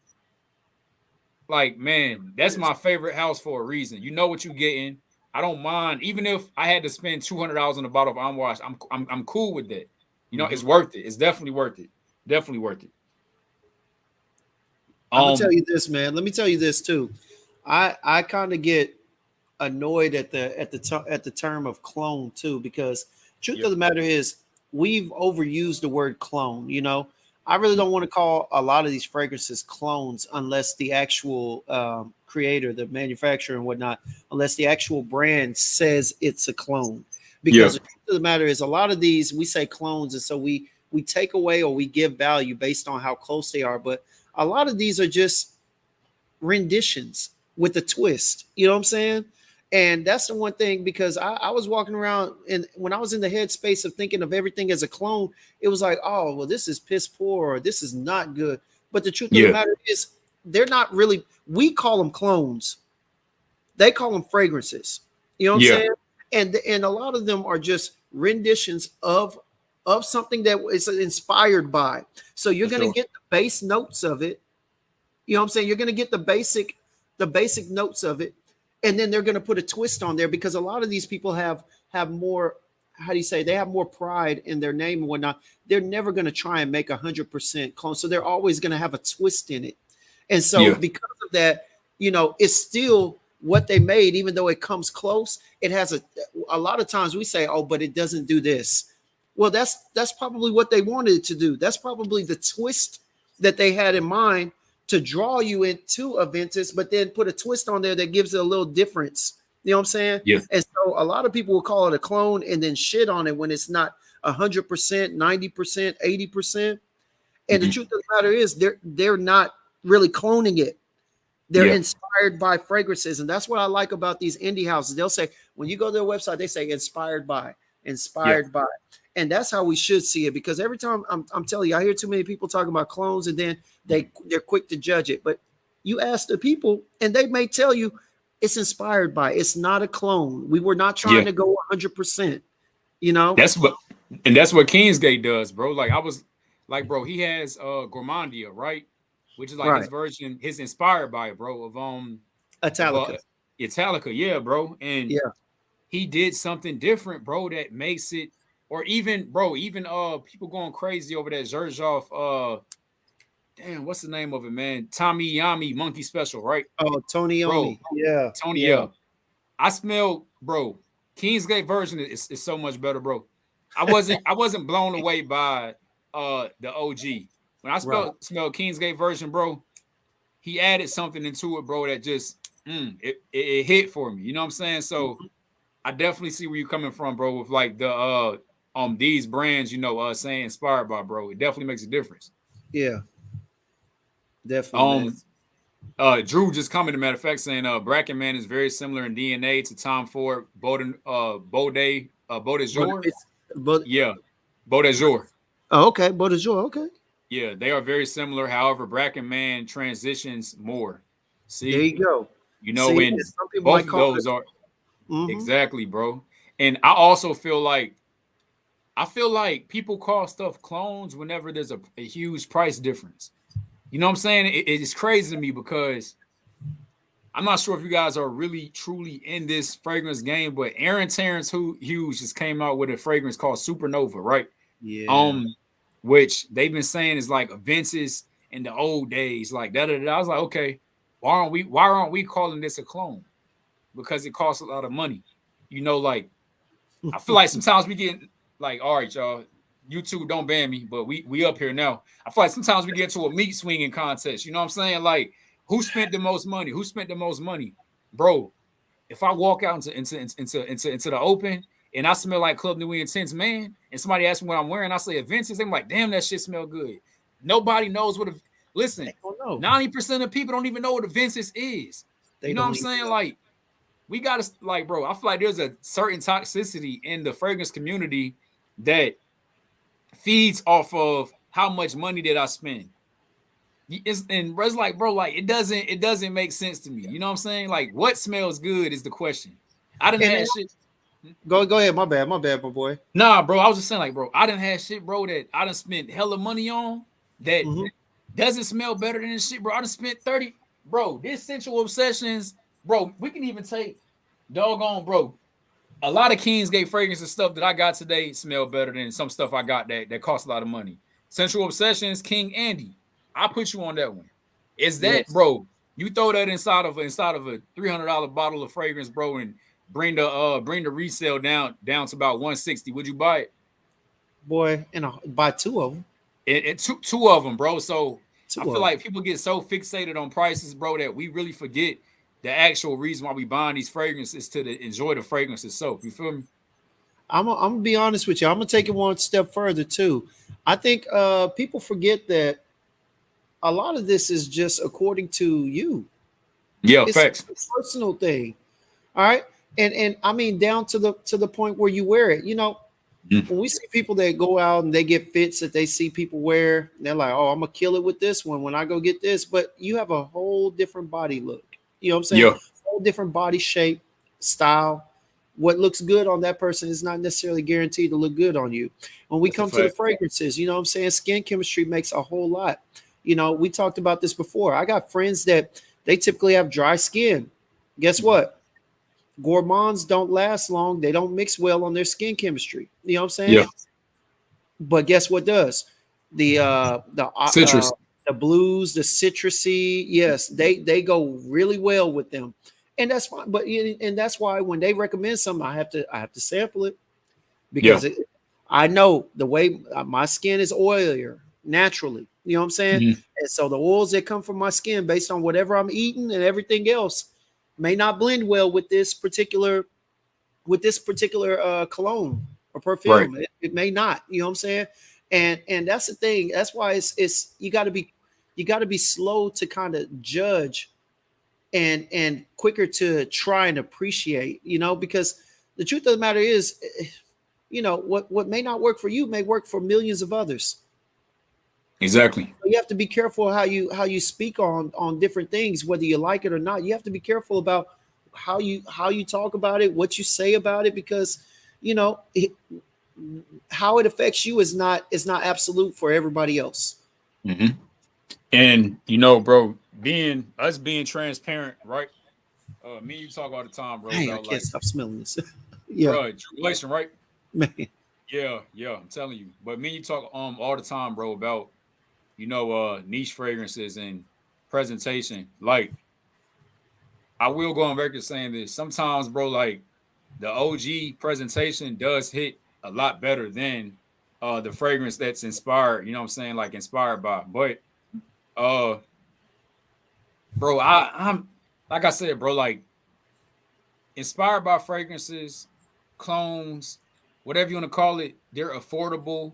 like, man, that's my favorite house for a reason. You know what you're getting. I don't mind, even if I had to spend $200 on a bottle of Amouage. I'm cool with that. You know, it's worth it. It's definitely worth it. Definitely worth it. I'm gonna tell you this, man. Let me tell you this too. I kind of get annoyed at the term of clone too, because truth of the matter is we've overused the word clone. You know, I really don't want to call a lot of these fragrances clones unless the actual creator, the manufacturer, and whatnot, unless the actual brand says it's a clone. Yeah. Because the truth of the matter is, a lot of these we say clones, and so we take away or we give value based on how close they are, but a lot of these are just renditions with a twist. You know what I'm saying? And that's the one thing, because I was walking around, and when I was in the headspace of thinking of everything as a clone, it was like, oh, well, this is piss poor or this is not good. But the truth of the matter is, they're not really, we call them clones. They call them fragrances. You know what I'm saying? And a lot of them are just renditions of something that is inspired by. So you're going to get the base notes of it. You know what I'm saying? You're going to get the basic notes of it, and then they're going to put a twist on there, because a lot of these people have more, how do you say, they have more pride in their name and whatnot. They're never going to try and make 100% clone, so they're always going to have a twist in it. And so because of that, you know, it's still what they made, even though it comes close. It has a lot of times we say, oh, but it doesn't do this. Well, that's probably what they wanted it to do. That's probably the twist that they had in mind, to draw you into a Ventus, but then put a twist on there that gives it a little difference. You know what I'm saying? Yeah. And so a lot of people will call it a clone and then shit on it when it's not 100%, 90%, 80%. And the truth of the matter is, they're not really cloning it. They're inspired by fragrances. And that's what I like about these indie houses. They'll say, when you go to their website, they say inspired by. And that's how we should see it, because every time I'm telling you, I hear too many people talking about clones, and then they're quick to judge it. But you ask the people, and they may tell you it's inspired by. It's not a clone. We were not trying to go 100%. You know, that's what Kingsgate does, bro. Like I was like, bro, he has Gourmandia, right? Which is like his version, his inspired by it, bro, of Italica. Italica, yeah, bro. And yeah, he did something different, bro, that makes it, or even, bro, even people going crazy over that Zherzhov, damn, what's the name of it, man? Tommy Yami Monkey Special, right? Oh, Tony Yomi. Yeah. Tony, yeah. I smell, bro, Kingsgate version is so much better, bro. I wasn't blown away by the OG. When I smelled Kingsgate version, bro, he added something into it, bro, that just it hit for me. You know what I'm saying? So I definitely see where you're coming from, bro, with like the these brands, you know, saying inspired by, bro. It definitely makes a difference. Yeah. Definitely. Drew just commented, matter of fact, saying Bracken Man is very similar in DNA to Tom Ford, Bode Jour. Yeah, Bode Jour. Oh, okay. Bode Jour. Okay. Yeah, they are very similar. However, Bracken Man transitions more. See, there you go. You know, when both of those are exactly, bro. And I also feel like people call stuff clones whenever there's a huge price difference. You know what I'm saying? It's crazy to me, because I'm not sure if you guys are really truly in this fragrance game, but Aaron Terrence Hughes just came out with a fragrance called Supernova, right? Yeah. Which they've been saying is like Vince's in the old days, like that. I was like, okay, why aren't we calling this a clone? Because it costs a lot of money. You know, like I feel like sometimes we get like, all right, y'all, YouTube don't ban me, but we up here now. I feel like sometimes we get into a meat swinging contest. You know what I'm saying? Like, who spent the most money? Who spent the most money, bro? If I walk out into the open and I smell like Club New Intense, man, and somebody asks me what I'm wearing, I say Aventus, I'm like, damn, that shit smell good. Nobody knows what. Listen, 90% of people don't even know what Aventus is. You know what I'm saying? Like, we gotta, like, bro, I feel like there's a certain toxicity in the fragrance community that feeds off of how much money did I spend. And it's like, bro, like it doesn't make sense to me. You know what I'm saying? Like, what smells good is the question. I didn't have shit. Go ahead. My bad, my boy. Nah, bro. I was just saying, like, bro, I didn't have shit, bro, that I done spent hella money on that doesn't smell better than this shit, bro. I done spent 30, bro. This Sensual Obsessions, bro. We can even take doggone, bro. A lot of Kingsgate fragrances stuff that I got today smell better than some stuff I got that cost a lot of money. Sensual Obsessions, King Andy. I put you on that one. Is that, bro? You throw that inside of a $300 bottle of fragrance, bro, and bring the resale down to about 160. Would you buy it? Boy, and buy two of them. Two of them, bro. So I feel like people get so fixated on prices, bro, that we really forget the actual reason why we buying these fragrances to enjoy the fragrance itself. You feel me? I'm gonna be honest with you. I'm gonna take it one step further too. I think people forget that a lot of this is just according to you. Yeah, it's facts. A personal thing. All right. And I mean down to the point where you wear it. You know, when we see people that go out and they get fits that they see people wear, they're like, oh, I'm gonna kill it with this one when I go get this. But you have a whole different body look. You know what I'm saying? Yeah. Whole different body shape, style. What looks good on that person is not necessarily guaranteed to look good on you. When we come to the fragrances, you know what I'm saying? Skin chemistry makes a whole lot. You know, we talked about this before. I got friends that they typically have dry skin. Guess what? Gourmands don't last long. They don't mix well on their skin chemistry. You know what I'm saying? Yeah. But guess what does? The citrus. The blues, the citrusy, yes, they go really well with them, and that's fine. But and that's why when they recommend something, I have to sample it because I know the way my skin is oilier naturally. You know what I'm saying? And so the oils that come from my skin, based on whatever I'm eating and everything else, may not blend well with this particular cologne or perfume. Right. It may not. You know what I'm saying? And that's the thing. That's why it's you got to be slow to kind of judge and quicker to try and appreciate, you know, because the truth of the matter is, you know, what may not work for you may work for millions of others. Exactly. You have to be careful how you speak on different things, whether you like it or not. You have to be careful about how you talk about it, what you say about it, because, you know, how it affects you is not absolute for everybody else. And you know, bro, being transparent, right? Me and you talk all the time, bro. Hey, I can't stop smelling this. Yeah, bro, tribulation, right? Man. Yeah, I'm telling you. But me and you talk all the time, bro, about, you know, niche fragrances and presentation. Like, I will go on record saying this. Sometimes, bro, like the OG presentation does hit a lot better than the fragrance that's inspired, you know what I'm saying? Like inspired by. But bro, I'm like I said, bro, like inspired by fragrances, clones, whatever you want to call it, they're affordable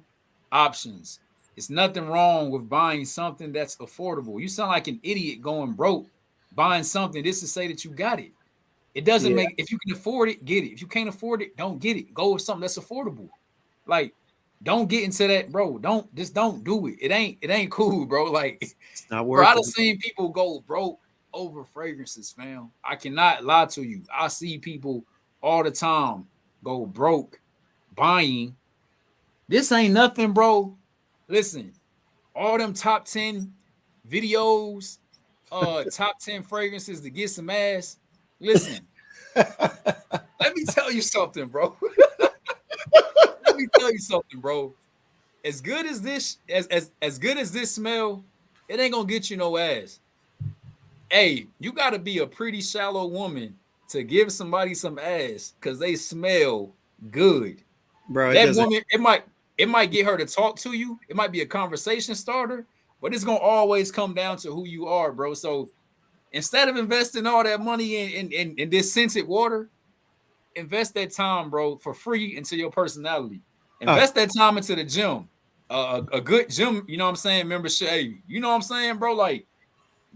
options. It's nothing wrong with buying something that's affordable. You sound like an idiot going broke buying something just to say that you got it. It doesn't make, if you can afford it, get it. If you can't afford it, don't get it. Go with something that's affordable. Like, don't get into that, bro. Don't do it. It ain't cool, bro. Like, it's not worth bro, I it. done seen people go broke over fragrances, fam. I cannot lie to you. I see people all the time go broke buying. This ain't nothing, bro. Listen, all them top 10 videos, top 10 fragrances to get some ass. Listen, let me tell you something, bro. Let me tell you something, bro. As good as this, as good as this smell, it ain't gonna get you no ass. Hey, you gotta be a pretty shallow woman to give somebody some ass because they smell good. Bro, that woman, it might. it might get her to talk to you. It might be a conversation starter, but it's gonna always come down to who you are, bro. So instead of investing all that money in this scented water, invest that time, bro, for free into your personality. Invest that time into the gym. A good gym, you know what I'm saying, membership. Hey, you know what I'm saying, bro? Like,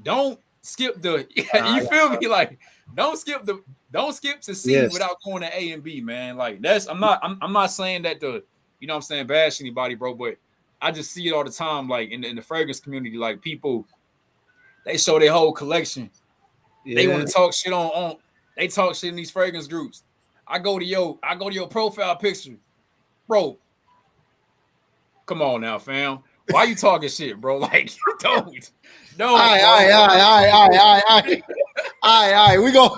don't skip the you feel me? Like, don't skip to C without going to A and B, man. Like, that's I'm not saying that to, you know what I'm saying, bash anybody, bro, but I just see it all the time, like in the fragrance community, like people, they show their whole collection. They want to talk shit on they talk shit in these fragrance groups. I go to your profile picture, bro. Come on now, fam. Why you talking shit, bro? Like, don't. All right. We go.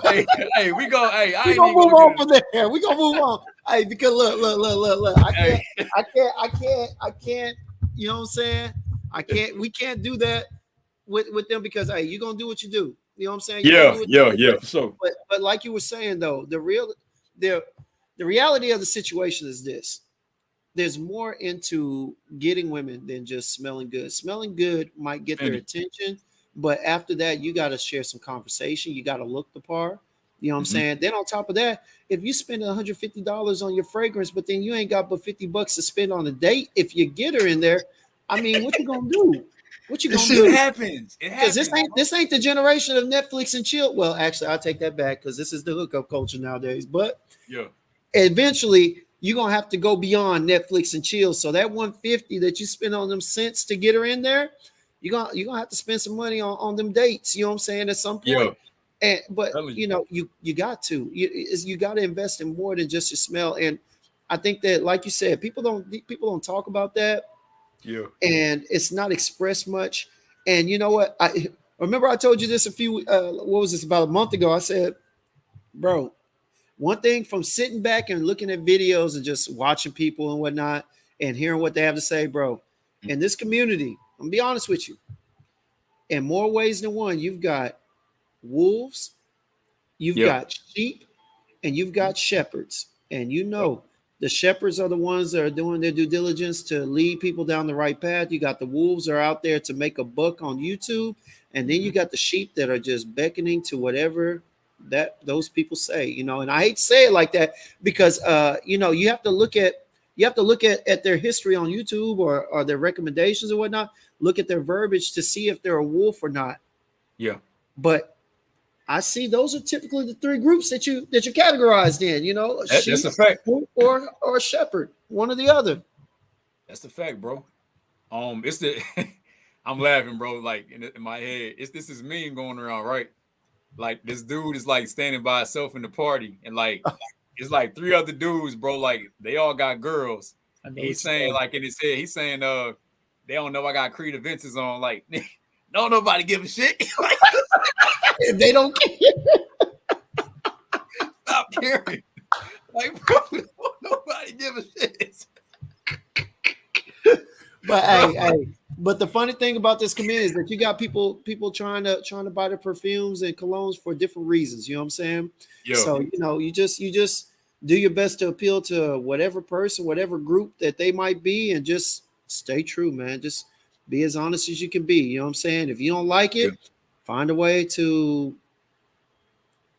Hey, we go. Hey, we gonna move on from there. We gonna move on. Hey, because look. I can't. You know what I'm saying? We can't do that with them because hey, you gonna do what you do. You know what I'm saying? Yeah. So, but like you were saying though, the reality of the situation is this. There's more into getting women than just smelling good. Smelling good might get their attention, but after that, you got to share some conversation. You got to look the part. You know what I'm saying? Then on top of that, if you spend $150 on your fragrance, but then you ain't got but $50 to spend on a date, if you get her in there, I mean, what you gonna do? What you gonna do? It happens. Because this ain't the generation of Netflix and chill. Well, actually, I'll take that back because this is the hookup culture nowadays. But eventually, you're gonna have to go beyond Netflix and chill. So that $150 that you spend on them cents to get her in there, you're gonna have to spend some money on them dates. You know what I'm saying? At some point. But you know, you got to got to invest in more than just your smell. And I think that, like you said, people don't talk about that. Yeah. And it's not expressed much. And you know what? I remember I told you this what was this, about a month ago? I said, bro, one thing from sitting back and looking at videos and just watching people and whatnot and hearing what they have to say, bro, in this community, I'm gonna be honest with you, in more ways than one, you've got wolves, you've got sheep, and you've got shepherds. And you know, the shepherds are the ones that are doing their due diligence to lead people down the right path. You got the wolves are out there to make a buck on YouTube. And then you got the sheep that are just beckoning to whatever that those people say, you know. And I hate to say it like that because you know, you have to look at their history on YouTube or their recommendations or whatnot. Look at their verbiage to see if they're a wolf or not. Yeah. But I see those are typically the three groups that you categorized in, you know, that's a fact. Or a shepherd, one or the other. That's the fact, bro. It's the I'm laughing, bro. Like in my head, this is meme going around, right? Like this dude is like standing by himself in the party, and like it's like three other dudes, bro. Like they all got girls. He's saying like in his head, he's saying they don't know I got Creed Aventus on. Like don't nobody give a shit. They don't care. Stop caring. Like, bro, nobody give a shit. But hey, but the funny thing about this community is that you got people trying to buy the perfumes and colognes for different reasons. You know what I'm saying? Yeah. So you know, you just do your best to appeal to whatever person, whatever group that they might be, and just stay true, man. Just be as honest as you can be. You know what I'm saying? If you don't like it, find a way to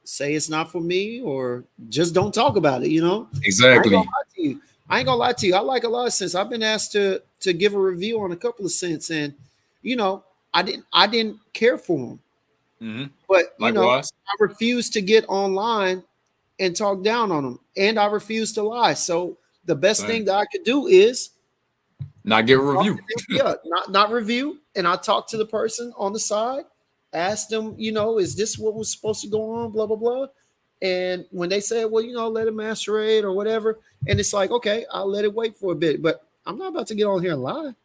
say it's not for me, or just don't talk about it. You know? Exactly. I ain't gonna lie to you. I like a lot of scents. I've been asked to give a review on a couple of scents, and you know, I didn't care for them. Mm-hmm. But you know, I refused to get online and talk down on them, and I refused to lie. So the best thing that I could do is not give a review. not review. And I talked to the person on the side, asked them, you know, is this what was supposed to go on? Blah blah blah. And when they said, well, you know, let it macerate or whatever, and it's like, okay, I'll let it wait for a bit, but I'm not about to get on here and lie.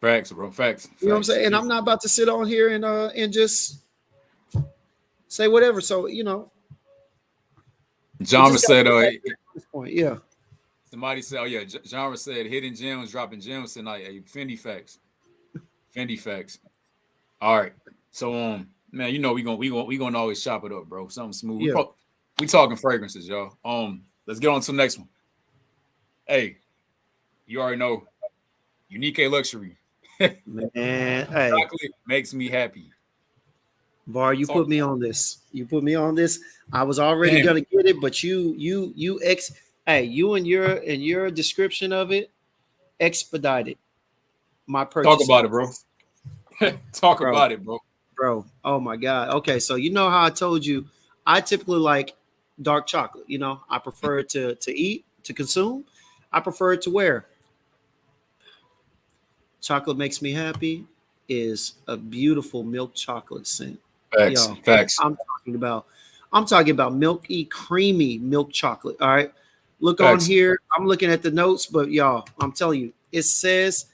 Facts, bro. Facts. You know what I'm saying? And I'm not about to sit on here and just say whatever. So, you know. Genre said, this point, yeah. Somebody said, oh yeah, Genre said hidden gems, dropping gems tonight. Hey, Fendi facts. Fendi facts. All right. So man, you know we gonna always chop it up, bro. Something smooth. Yeah. We talking fragrances, y'all. Let's get on to the next one. Hey, You already know. Unique Luxury. Man, hey, Chocolate makes me happy. Var, you Talk put me on this. You put me on this. I was already Damn. gonna get it, but hey, you and your description of it expedited my Talk purchase of about it, bro. this. Talk Bro, about it, bro. bro. Oh my god. Okay, so you know how I told you I typically like dark chocolate. You know, I prefer it to eat, to consume. I prefer it to wear. Chocolate makes me happy is a beautiful milk chocolate scent. Facts. Yo, Facts. I'm talking about I'm talking about milky, creamy milk chocolate. All right. Look on Facts. here. I'm looking at the notes, but y'all, I'm telling you, it says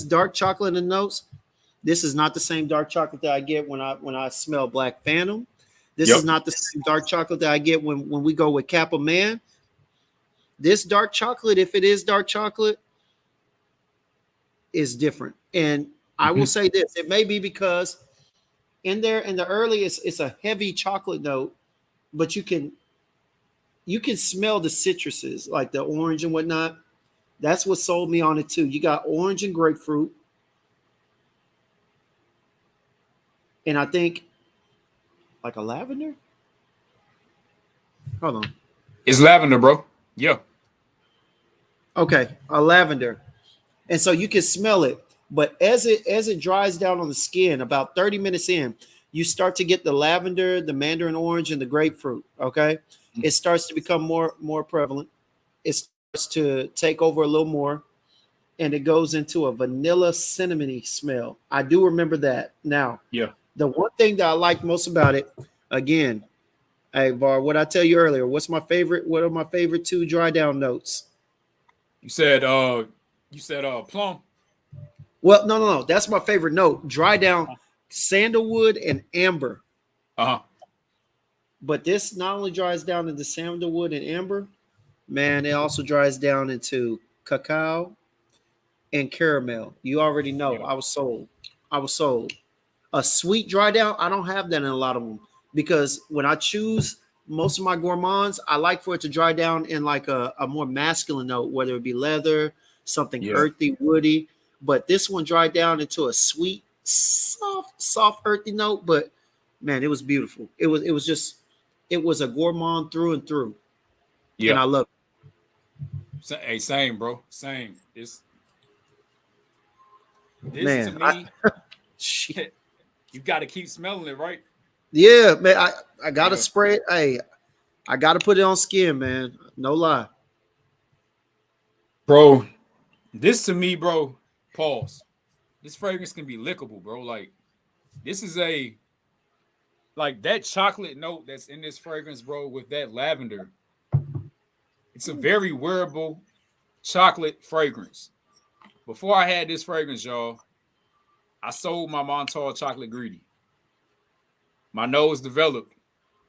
dark chocolate in the notes. This is not the same dark chocolate that I get when I smell Black Phantom. This is Yep. not the same dark chocolate that I get when we go with Kappa Man. This dark chocolate, if it is dark chocolate, is different. And I will Mhm. say this: it may be because in there in the early, it's a heavy chocolate note, but you can smell the citruses like the orange and whatnot. That's what sold me on it too. You got orange and grapefruit, and I think like a lavender. Hold on. It's lavender, bro. Yeah. Okay, a lavender, and so you can smell it. But as it dries down on the skin, about 30 minutes in, you start to get the lavender, the mandarin orange, and the grapefruit. Okay, it starts to become more prevalent. It starts to take over a little more, and it goes into a vanilla cinnamony smell. I do remember that. Now, Yeah. the one thing that I like most about it, again, hey Var, what I tell you earlier, what's my favorite? What are my favorite two dry down notes? You said plum. Well, no. That's my favorite note. Dry down sandalwood and amber. Uh-huh. But this not only dries down into sandalwood and amber, man, it also dries down into cacao and caramel. You already know. Yep. I was sold. I was sold. A sweet dry down, I don't have that in a lot of them because when I choose most of my gourmands, I like for it to dry down in like a more masculine note, whether it be leather, something Yeah. earthy, woody. But this one dried down into a sweet, soft, earthy note. But man, it was beautiful. It was a gourmand through and through, and Yeah. I love Hey, same, bro. Same. it. This to Man. me, Shit. you got to keep smelling it, right? Yeah, man. I gotta Yeah. spray it. Hey, I gotta put it on skin, man. No lie. Bro, this to me, bro, pause. This fragrance can be lickable, bro. Like, this is like that chocolate note that's in this fragrance, bro, with that lavender. It's a very wearable chocolate fragrance. Before I had this fragrance, y'all, I sold my Montauk chocolate greedy. My nose developed.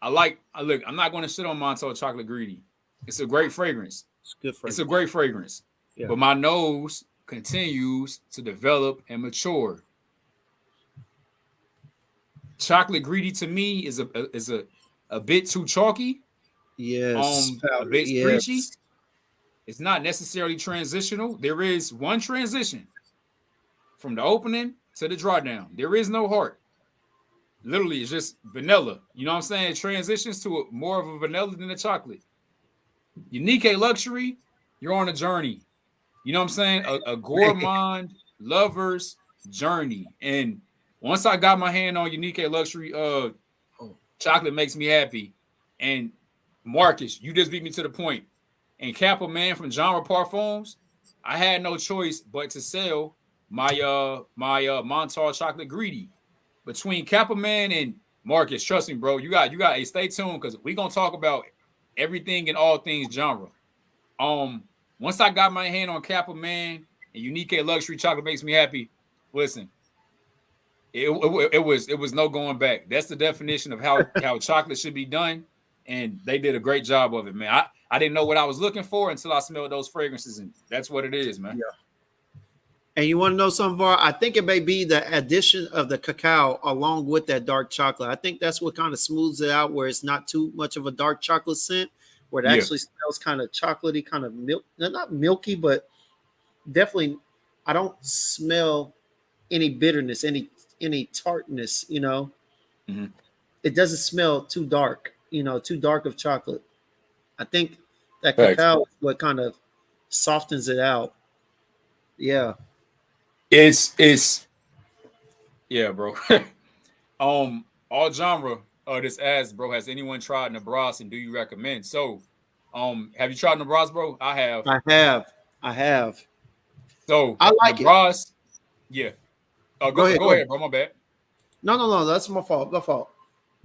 Look, I'm not going to shit on Montauk chocolate greedy. It's a great fragrance. It's good It's a fragrance. great fragrance. Yeah. But my nose continues to develop and mature. Chocolate greedy to me is a bit too chalky, Yes. a Powdery. bit preachy. Yes. It's not necessarily transitional. There is one transition from the opening to the drawdown. There is no heart. Literally, it's just vanilla. You know what I'm saying? It transitions to more of a vanilla than a chocolate. Unique luxury, you're on a journey. You know what I'm saying? A gourmand lover's journey. And once I got my hand on Unique luxury, chocolate makes me happy. And Marcus, you just beat me to the point. And Kappa Man from Genre Parfums, I had no choice but to sell my Montauk chocolate greedy. Between Kappa Man and Marcus, trust me, bro. You got hey, stay tuned because we gonna talk about everything and all things genre. Um, Once I got my hand on Kappa Man and Unique Luxury Chocolate makes me happy. Listen, it was no going back. That's the definition of how chocolate should be done, and they did a great job of it, man. I didn't know what I was looking for until I smelled those fragrances, and that's what it is, man. Yeah. And you want to know something, Var? I think it may be the addition of the cacao along with that dark chocolate. I think that's what kind of smooths it out, where it's not too much of a dark chocolate scent, where it Yeah, actually smells kind of chocolatey, kind of milk, not milky, but definitely, I don't smell any bitterness, any tartness. Mhm. It doesn't smell too dark. Too dark of chocolate. I think that Facts. cacao is what kind of softens it out. Yeah. It's yeah, bro. All genre. This asks, bro, has anyone tried Nebraska and do you recommend? So, have you tried Nebraska, bro? I have. I have. I have. So I like it. Nebraska, yeah. Go ahead. Go Go ahead. ahead, bro. My bad. No. That's my fault. My fault.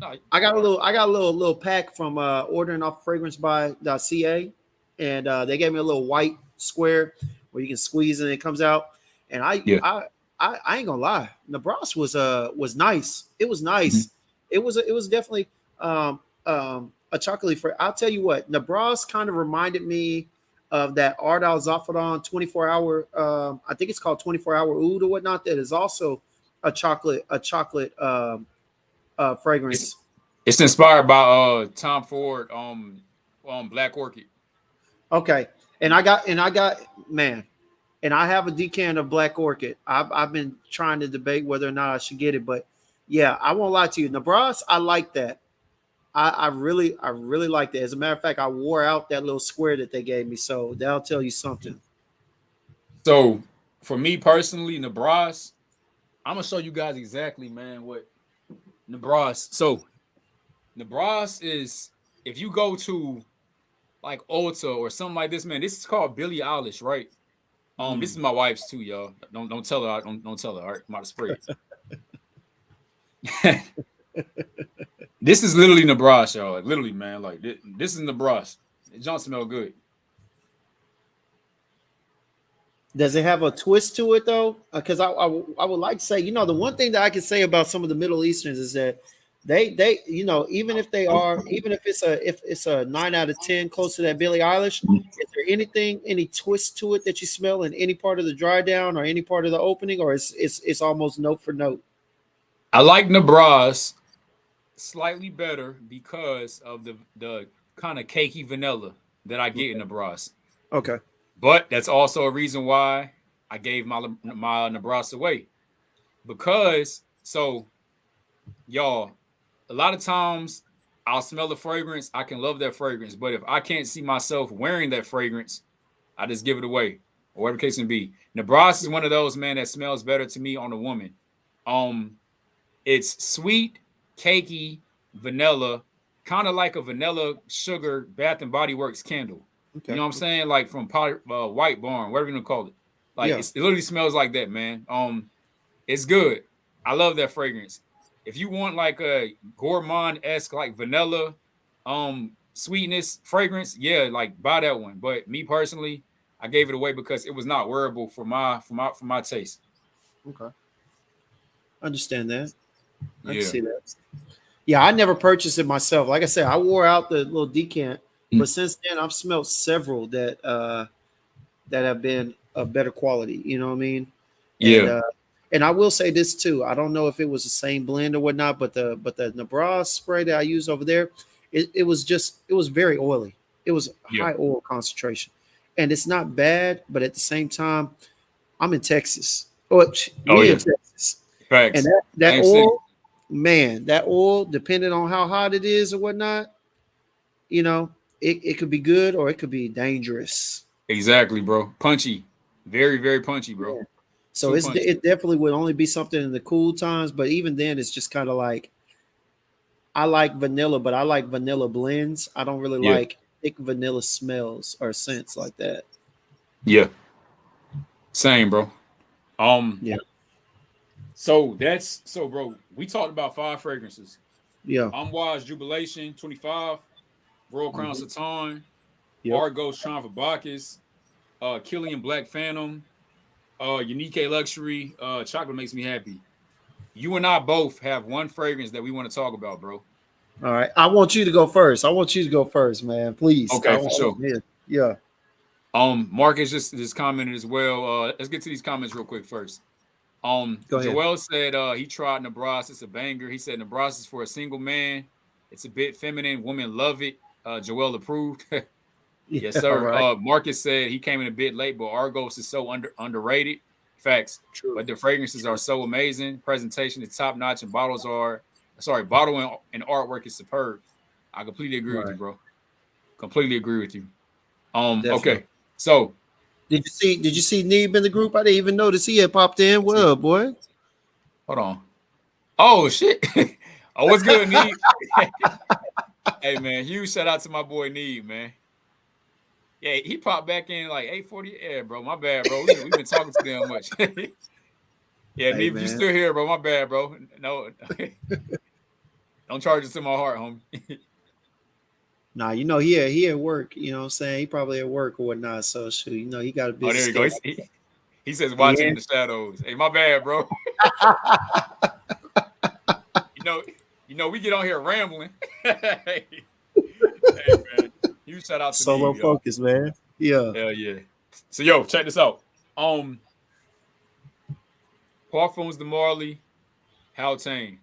No, I got a all right. little. I got a little pack from ordering off fragrancebuy.ca, and they gave me a little white square where you can squeeze and it comes out. And Yeah. I ain't gonna lie, Nebraska was nice. It was Mhm. nice. It was definitely a chocolate for. I'll tell you what, Nebraska kind of reminded me of that Art Al Zaffaran 24 hour. I think it's called 24 hour oud or whatnot. That is also a chocolate It's fragrance. it's inspired by Tom Ford Black Orchid. Okay, and I got man, and I have a decan of Black Orchid. I've been trying to debate whether or not I should get it, but yeah, I won't lie to you, Nebraska. I like that. I really like that. As a matter of fact, I wore out that little square that they gave me, so that'll tell you something. So for me personally, Nebraska, I'm gonna show you guys exactly, man, what Nebraska. So Nebraska is if you go to like Ulta or something like this, man. This is called Billie Eilish, right? This Mm. is my wife's too, y'all. Don't tell her. Don't tell her. All right, I'm about to spray it. This is literally Nebraska, y'all. Like literally, man. Like this is Nebraska. It don't smell good. Does it have a twist to it though? Because I would like to say, the one thing that I can say about some of the Middle Easterns is that they even if it's a 9 out of 10 close to that Billie Eilish, is there any twist to it that you smell in any part of the dry down or any part of the opening, or it's almost note for note? I like Nebraska slightly better because of the kind of cakey vanilla that I get in Nebraska. Okay. But that's also a reason why I gave my Nebraska away because so y'all a lot of times I'll smell the fragrance. I can love that fragrance. But if I can't see myself wearing that fragrance, I just give it away. Or whatever the case may be. Nebraska is one of those, man, that smells better to me on a woman. Um, it's sweet, cakey, vanilla, kind of like a vanilla sugar Bath and Body Works candle. You Okay. know what I'm saying? Like from White Barn, whatever you gonna call it. Like Yeah. it literally smells like that, man. It's good. I love that fragrance. If you want like a gourmand-esque like vanilla sweetness fragrance, yeah, like buy that one. But me personally, I gave it away because it was not wearable for my taste. Okay. Understand that. I can Yeah. see that. Yeah, I never purchased it myself. Like I said, I wore out the little decant, but since then I've smelled several that have been of better quality. You know what I mean? And Yeah. and I will say this too. I don't know if it was the same blend or whatnot, but the Nebraska spray that I used over there, it was very oily. It was Yeah. high oil concentration, and it's not bad, but at the same time, I'm in Texas. Oh, Oh we in yeah. Texas, and Facts. that Same city. oil, man, that oil, depending on how hot it is or whatnot, you know, it could be good or it could be dangerous. Exactly, bro. Punchy. Very, very punchy, bro. Yeah. So Too it punchy. definitely would only be something in the cool times, but even then, it's just kind of like I like vanilla, but I like vanilla blends. I don't really Yeah. like thick vanilla smells or scents like that. Yeah. Same, bro. Um, Yeah, so bro, we talked about 5 fragrances. yeah, Amouage Jubilation 25, Royal Crown mhm, Saton, yep. Argos Triumph of Bacchus, Killian Black Phantom, Unique Luxury, Chocolate Makes Me Happy. You and I both have one fragrance that we want to talk about, bro. All right, I want you to go first. I want you to go first, man. Please. Okay, for sure. Yeah. Marcus just commented as well. Let's get to these comments real quick first. Go ahead. Joel said he tried Nebraska. It's a banger. He said Nebraska is for a single man. It's a bit feminine. Women love it. Joel approved. Yes, Yeah, sir. right. Marcus said he came in a bit late, but Argos is so underrated. Facts. True. But the fragrances are True. so amazing. Presentation is top notch, and bottle and artwork is superb. I completely agree with you, Right. bro. Completely agree with you. Definitely. Okay. So Did you see Neeb in the group? I didn't even notice he had popped in. let's What see. up, boy? Hold on. Oh shit. Oh, what's good, Need? Hey man, huge shout out to my boy Need, man. Yeah, he popped back in like 8:40. Yeah, bro. My bad, bro. We've been talking too damn much. Yeah, Hey Need, you man. still here, bro. My bad, bro. No, don't charge it to my heart, homie. Nah, he at work, you know what I'm saying? He probably at work or whatnot. So shoot, he got a Oh, busy there you go. schedule. He says watching in Yeah. the shadows. Hey, my bad, bro. You know, we get on here rambling. Hey, man. You shout out to Solo Neve, y'all. focus, man. Yeah. Hell yeah. So yo, check this out. Parfums de Marley, Haltane.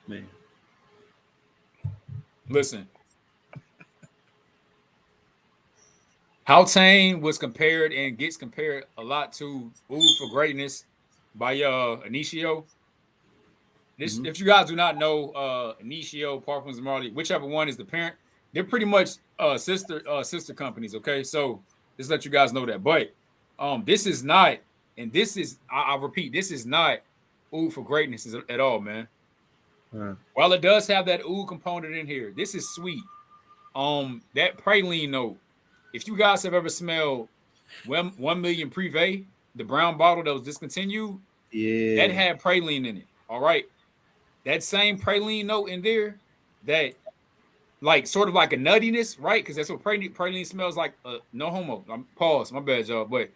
Man. Listen, Haltane was compared and gets compared a lot to Oud for Greatness by Initio. This, Mm-hmm. if you guys do not know Initio, Parfums de Marley, whichever one is the parent, they're pretty much sister companies. Okay, so just let you guys know that. But this is not, and this is I repeat, this is not Oud for Greatness at all, man. While it does have that oud component in here, this is sweet. That praline note. If you guys have ever smelled 1 million Privé, the brown bottle that was discontinued, that Yeah. had praline in it. All right, that same praline note in there, that like sort of like a nuttiness, right? Because that's what praline smells like. No homo. Pause. My bad, y'all. But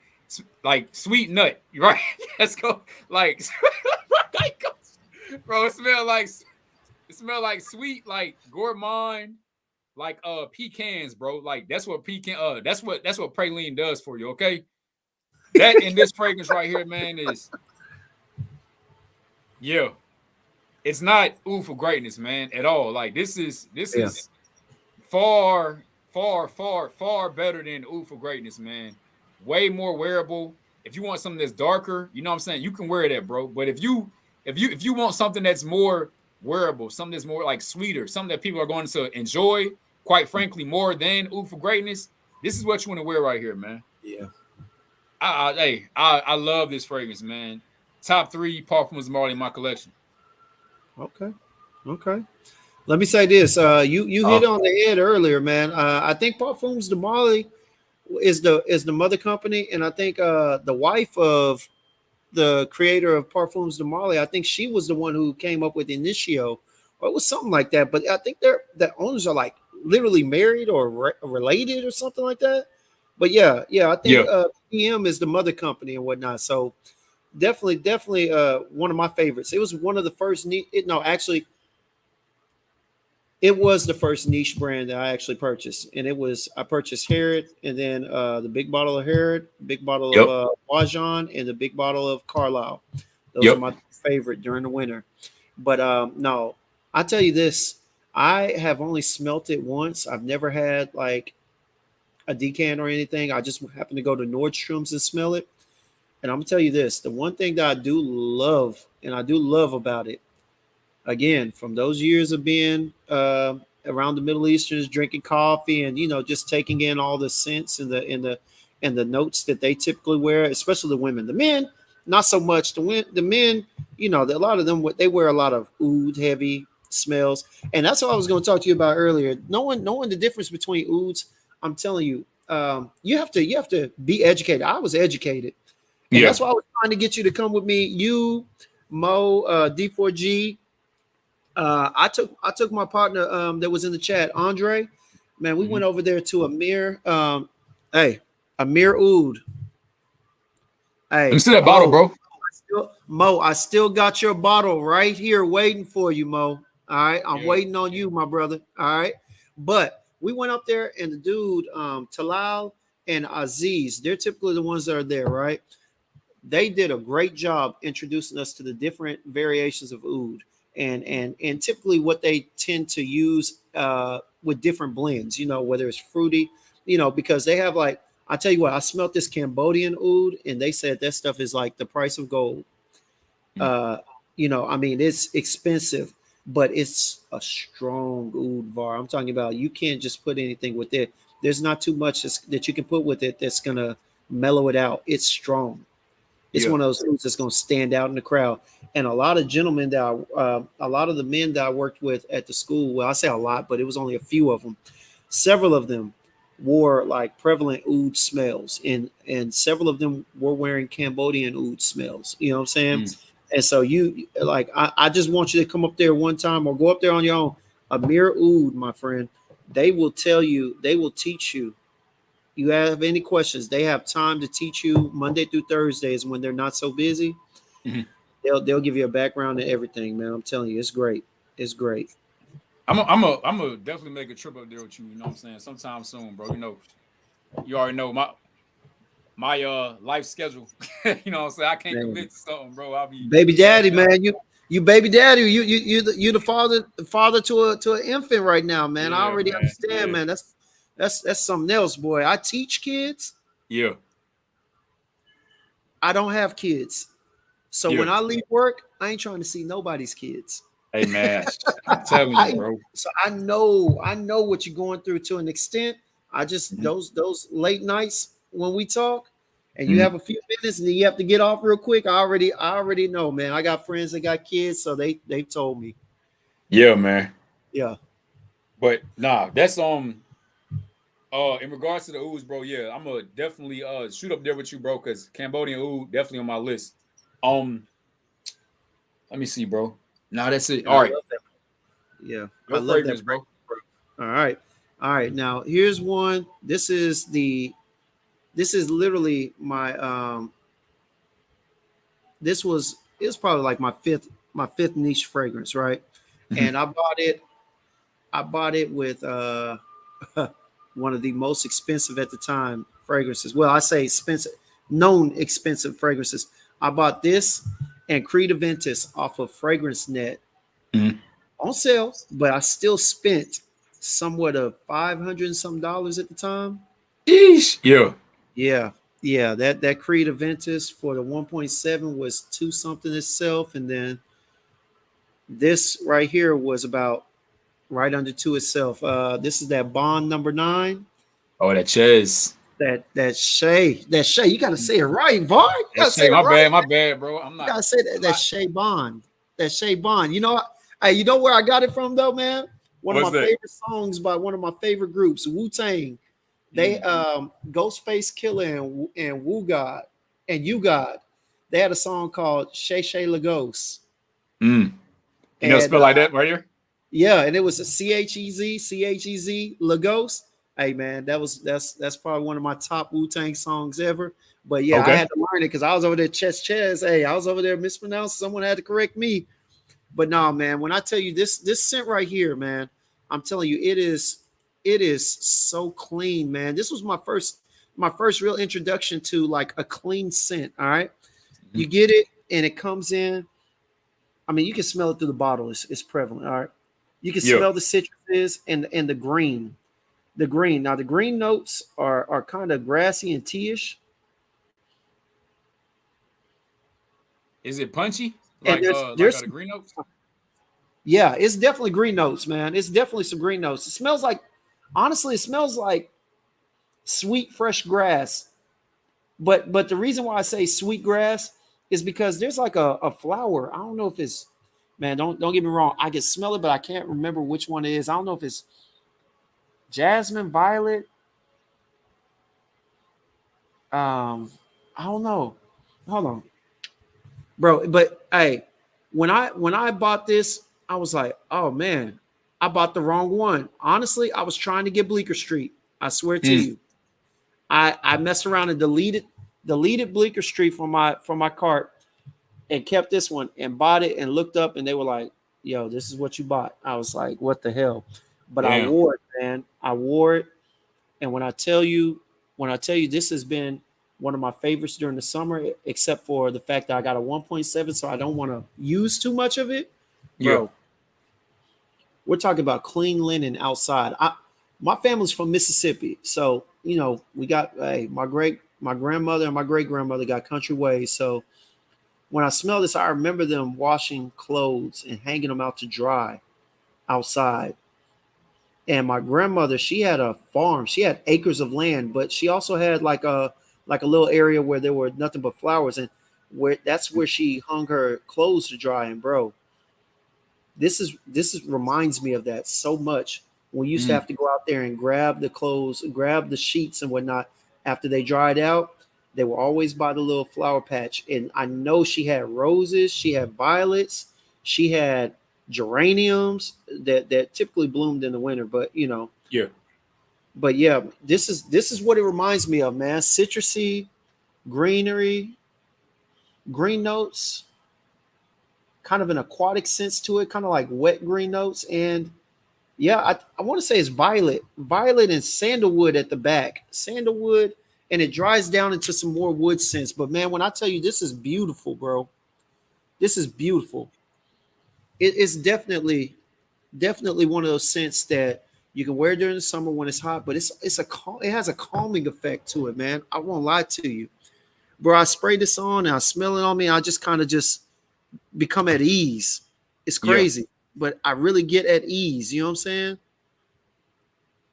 like sweet nut, right? Let's go. Like, bro, it smell like sweet, like gourmand, like pecans, bro. Like that's what that's what praline does for you, okay? That in this fragrance right here, man, is yeah. It's not Oud for Greatness, man, at all. Like this Yeah. is far, far, far, far better than Oud for Greatness, man. Way more wearable. If you want something that's darker, you know what I'm saying, you can wear that, bro. But if you want something that's more wearable, something that's more like sweeter, something that people are going to enjoy, quite frankly, more than Oud for Greatness, this is what you want to wear right here, man. Yeah. I love this fragrance, man. Top 3 Parfums Marley in my collection. Okay. Okay. Let me say this. You hit on the head earlier, man. I think Parfums de Marley is the mother company, and I think the wife of the creator of Parfums de Marley, I think she was the one who came up with Initio, or it was something like that. But I think the owners are like literally married or related or something like that. But yeah, I think Yeah. PM is the mother company and whatnot. So definitely one of my favorites. It was one of the first no, actually it was the first niche brand that I actually purchased, and I purchased Harrod, and then the big bottle of Harrod, big bottle Yep. of Wajon, and the big bottle of Carlisle. Those are Yep. my favorite during the winter. But no, I tell you this, I have only smelt it once. I've never had like a decan or anything. I just happened to go to Nordstrom's and smell it. And I'm gonna tell you this: the one thing that I do love, and I do love about it, again, from those years of being around the Middle Easterns, drinking coffee, and just taking in all the scents and the notes that they typically wear, especially the women. The men, not so much. The men, a lot of them they wear a lot of oud heavy smells, and that's what I was going to talk to you about earlier. Knowing the difference between ouds, I'm telling you, you have to be educated. I was educated, and Yeah. that's why I was trying to get you to come with me. You, Mo, D4G. I took my partner that was in the chat, Andre. Man, we went over there to Amir. Hey, Amir Oud. Let me Hey, see that bottle, bro. Mo, I still got your bottle right here waiting for you, Mo. All right, I'm Yeah. waiting on you, my brother. All right, but we went up there, and the dude, Talal and Aziz, they're typically the ones that are there, right? They did a great job introducing us to the different variations of oud. and typically what they tend to use with different blends, whether it's fruity, because they have like, I tell you what, I smelt this Cambodian oud and they said that stuff is like the price of gold. Mm. uh I mean, it's expensive, but it's a strong oud var. I'm talking about, you can't just put anything with it. There's not too much that you can put with it that's gonna mellow it out. It's strong. It's Yeah. one of those things that's going to stand out in the crowd. And a lot of gentlemen a lot of the men that I worked with at the school, well, I say a lot, but it was only a few of them. Several of them wore like prevalent oud smells, and several of them were wearing Cambodian oud smells. You know what I'm saying? Mm. And so you like, I just want you to come up there one time or go up there on your own. Amir Oud, my friend, they will tell you, they will teach you. You have any questions, they have time to teach you Monday through Thursdays when they're not so busy. Mhm. They'll give you a background to everything, man. I'm telling you, it's great. It's great. I'm a definitely make a trip up there with you. You know what I'm saying? Sometime soon, bro. You already know my life schedule. You know what I'm saying? I can't Man. commit to something, bro. I'll be Baby daddy, yeah. man. You baby daddy. You the father to an infant right now, man. I Yeah, already man. understand, Yeah. man. That's something else, boy. I teach kids. Yeah. I don't have kids. So Yeah. when I leave work, I ain't trying to see nobody's kids. Hey man, I'm telling you, I bro. so I know what you're going through to an extent. I just, Mhm. those late nights when we talk and you Mhm. have a few minutes and then you have to get off real quick. I already know, man. I got friends that got kids, so they told me. Yeah, man. Yeah. But nah, that's in regards to the ooze, bro. Yeah, I'm gonna definitely shoot up there with you, bro, because Cambodian ooze definitely on my list. Um, let me see, bro. Nah, that's it. And I All right, love that. Yeah. I your love that. fragrance, bro. All right. All right. Now here's one. This is literally my this was it was probably like my fifth niche fragrance, right? Mhm. And I bought it with one of the most expensive at the time fragrances. Well, I say expensive, known expensive fragrances. I bought this and Creed Aventus off of Fragrance Net Mhm. on sale, but I still spent somewhat of $500 and some dollars at the time. Yeesh. Yeah. Yeah, yeah, that Creed Aventus for the 1.7 was two something itself, and then this right here was about right under two itself. This is that Bond number 9. Oh, that Ches. That Shay. You gotta say it right, boy. You That gotta say Shay. it right. My bad, bro. I'm You not. gotta say that. I'm That not. Shay Bond. That Shay Bond. Hey, you know where I got it from though, man? One of What's my that? favorite songs by one of my favorite groups, Wu Tang. They Mm. Ghostface Killer and Wu God and You God. They had a song called Shay Shay Lagos. Mm. You know, And spell like that right here. yeah, and it was a Chez Lagos. Hey man, that's probably one of my top Wu Tang songs ever. But yeah, I Okay. had to learn it because I was over there Ches. Hey, I was over there mispronounced. Someone had to correct me. But no, man, when I tell you this scent right here, man, I'm telling you, it is so clean, man. This was my first real introduction to like a clean scent. All right, you Mhm. get it, and it comes in. I mean, you can smell it through the bottle. It's prevalent. All right, you can Yeah. smell the citruses and the green. The green. Now the green notes are kind of grassy and teaish, Is it punchy? and there's Like there's the green notes? yeah, it's definitely green notes, man. It's definitely some green notes. It smells like, honestly, it smells like sweet fresh grass. But the reason why I say sweet grass is because there's like a flower. I don't know if it's, man, don't get me wrong. I can smell it, but I can't remember which one it is. I don't know if it's jasmine, violet. Um, I don't know. Hold on, bro. But hey, when I bought this, I was like, oh man, I bought the wrong one. Honestly, I was trying to get Bleecker Street. I swear to Mm. you. I messed around and deleted Bleecker Street from my cart and kept this one and bought it and looked up and they were like, "Yo, this is what you bought." I was like, "What the hell?" But I Damn. wore it, man. I wore it, and when I tell you, this has been one of my favorites during the summer, except for the fact that I got a 1.7, so I don't want to use too much of it. Yeah. bro. We're talking about clean linen outside. My family's from Mississippi, so you know we got my grandmother and my great grandmother got country ways. So when I smell this, I remember them washing clothes and hanging them out to dry outside. And my grandmother, she had a farm. She had acres of land, but she also had like a little area where there were nothing but flowers, and where that's where she hung her clothes to dry. And bro, this is reminds me of that so much. We used to Mm. have to go out there and grab the clothes, grab the sheets and whatnot after they dried out. They were always by the little flower patch, and I know she had roses, she had violets, she had geraniums that typically bloomed in the winter, but you know, Yeah. but yeah, this is what it reminds me of, man. Citrusy, greenery, green notes, kind of an aquatic sense to it, kind of like wet green notes. And yeah, I want to say it's violet and sandalwood at the back, sandalwood, and it dries down into some more wood scents. But man, when I tell you this is beautiful, bro, this is beautiful. It's definitely one of those scents that you can wear during the summer when it's hot, but it has a calming effect to it, man. I won't lie to you, bro. I spray this on and I smell it on me. I just kind of just become at ease. It's Yeah. crazy, but I really get at ease. You know what I'm saying?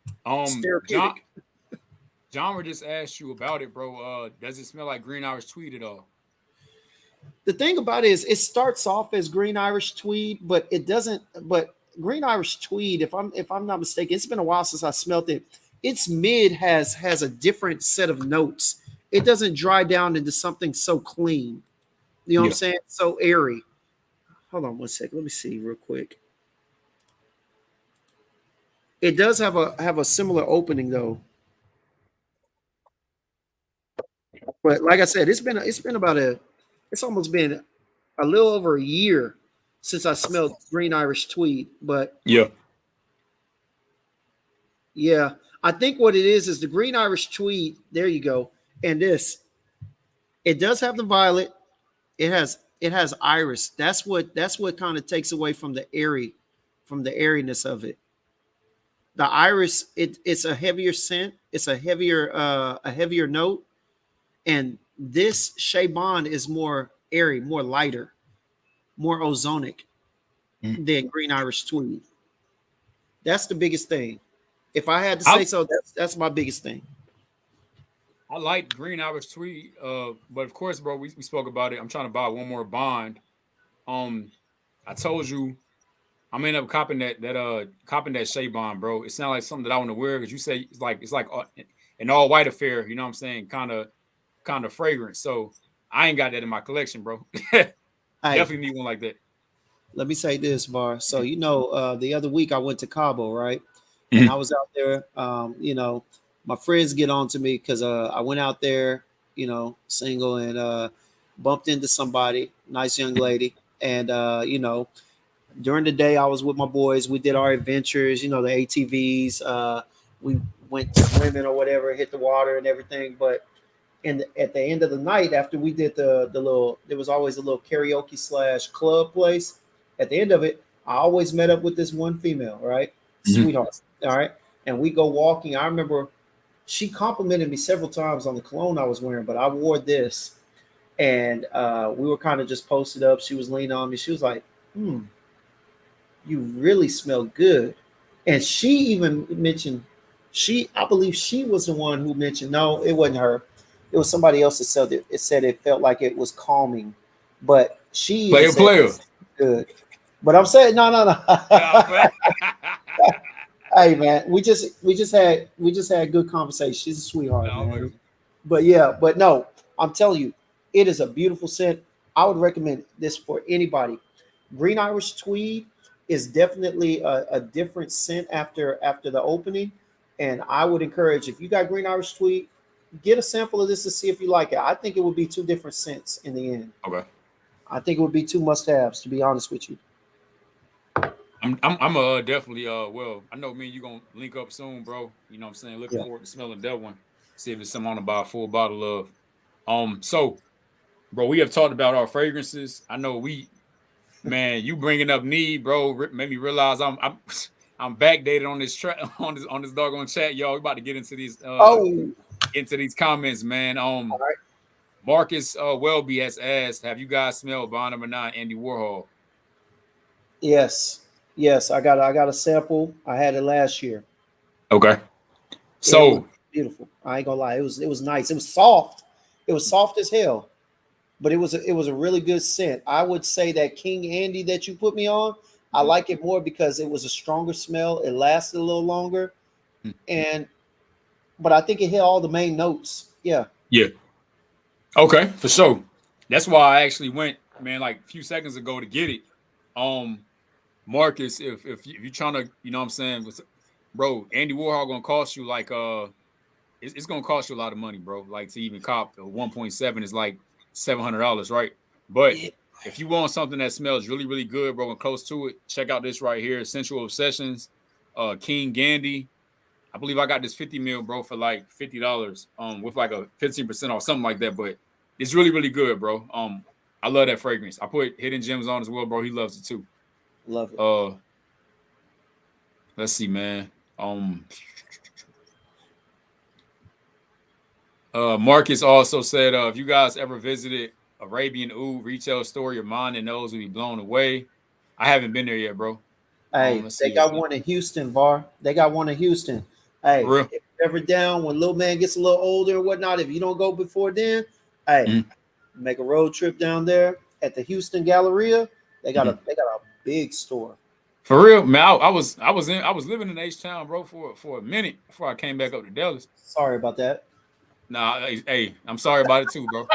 It's John therapeutic. John just asked you about it, bro. Does it smell like green Irish tweed at all? The thing about it is, it starts off as green Irish tweed, but it doesn't. But green Irish tweed, if I'm not mistaken, it's been a while since I smelt it. Its mid has a different set of notes. It doesn't dry down into something so clean. You know what I'm Yeah. saying? So airy. Hold on one second. Let me see real quick. It does have a similar opening though. But like I said, it's been about it's almost been a little over a year since I smelled green Irish tweed. But Yeah. yeah, I think what it is the green Irish tweed. There you go. And it does have the violet. It has iris. That's what kind of takes away from the airiness of it. The iris, it's a heavier scent. It's a heavier note. And this Shea Bond is more airy, more lighter, more ozonic Mm. than green Irish tweed. That's the biggest thing. If I had to I say so, that's my biggest thing. I like green Irish tweed. But of course, bro, we spoke about it. I'm trying to buy one more bond. Um, I told you I'm end up copping that Shea Bond, bro. It sounds like something that I want to wear because you say it's like an all white affair. You know what I'm saying? Kind of fragrance. So I ain't got that in my collection, bro. Hey, Definitely need one like that. let me say this, Var. So the other week I went to Cabo, right? And I Mhm. was out there. My friends get on to me because I went out there, single, and bumped into somebody, nice young lady, and during the day I was with my boys. We did our adventures, the ATVs. We went swimming or whatever, hit the water and everything. But at the end of the night, after we did the little, there was always a little karaoke slash club place. At the end of it, I always met up with this one female, right, Mhm. sweetheart, all right, and we go walking. I remember she complimented me several times on the cologne I was wearing, but I wore this, and we were kind of just posted up. She was leaning on me. She was like, "You really smell good," and she even mentioned I believe she was the one who mentioned. No, it wasn't her. It was somebody else that said it. It said it felt like it was calming, but she even Player, said player. it's good. But I'm saying no, no, Yeah, I'm no. playing. Hey man, we just had good conversation. She's a sweetheart, No, I'm man. playing. But yeah, but no, I'm telling you, it is a beautiful scent. I would recommend this for anybody. Green Irish Tweed is definitely a different scent after the opening, and I would encourage, if you got Green Irish Tweed, get a sample of this to see if you like it. I think it would be two different scents in the end. Okay. I think it would be two must-haves, to be honest with you. I'm definitely well, I know me and you gonna link up soon, bro. You know what I'm saying? Looking Yeah. forward to smelling that one. See if it's something on to buy a full bottle of. So bro, we have talked about our fragrances. I know Man, you bringing up need, bro, made me realize I'm backdated on this on this doggone chat, y'all. We about to get Oh, into these comments, man. all right. Marcus Welby has asked, have you guys smelled Bond number 9, Andy Warhol? Yes, yes. I got a sample. I had it last year. Okay. It was So beautiful. I ain't gonna lie. It was nice. It was soft. It was soft as hell. But it was a really good scent. I would say that King Andy that you put me on, I like it more because it was a stronger smell. It lasted a little longer, and but I think it hit all the main notes. Yeah. yeah. Okay, for sure. That's why I actually went, man, like a few seconds ago to get it. Marcus, if you're trying to, you know what I'm saying, bro, Andy Warhol gonna cost you like it's gonna cost you a lot of money, bro. Like to even cop a 1.7 is like $700, right? But Yeah. if you want something that smells really, really good, bro, and close to it, check out this right here, Sensual Obsessions, King Gandhi. I believe I got this 50 mil, bro, for like $50, with like a 15% off, something like that. But it's really, really good, bro. I love that fragrance. I put Hidden Gems on as well, bro. He loves it too. Love it. Let's see, man. Marcus also said, if you guys ever visited Arabian Oud retail store, your mind and nose will be blown away. I haven't been there yet, bro. Hey, Let's they see. got one in Houston, Var. They got one in Houston. For Hey, real? if you're ever down when little man gets a little older and whatnot, if you don't go before then, hey, make a road trip down there at the Houston Galleria. They got a big store. For real, man. I was living in H-Town, bro, for a minute before I came back up to Dallas. Sorry about that. Nah, hey, I'm sorry about it too, bro.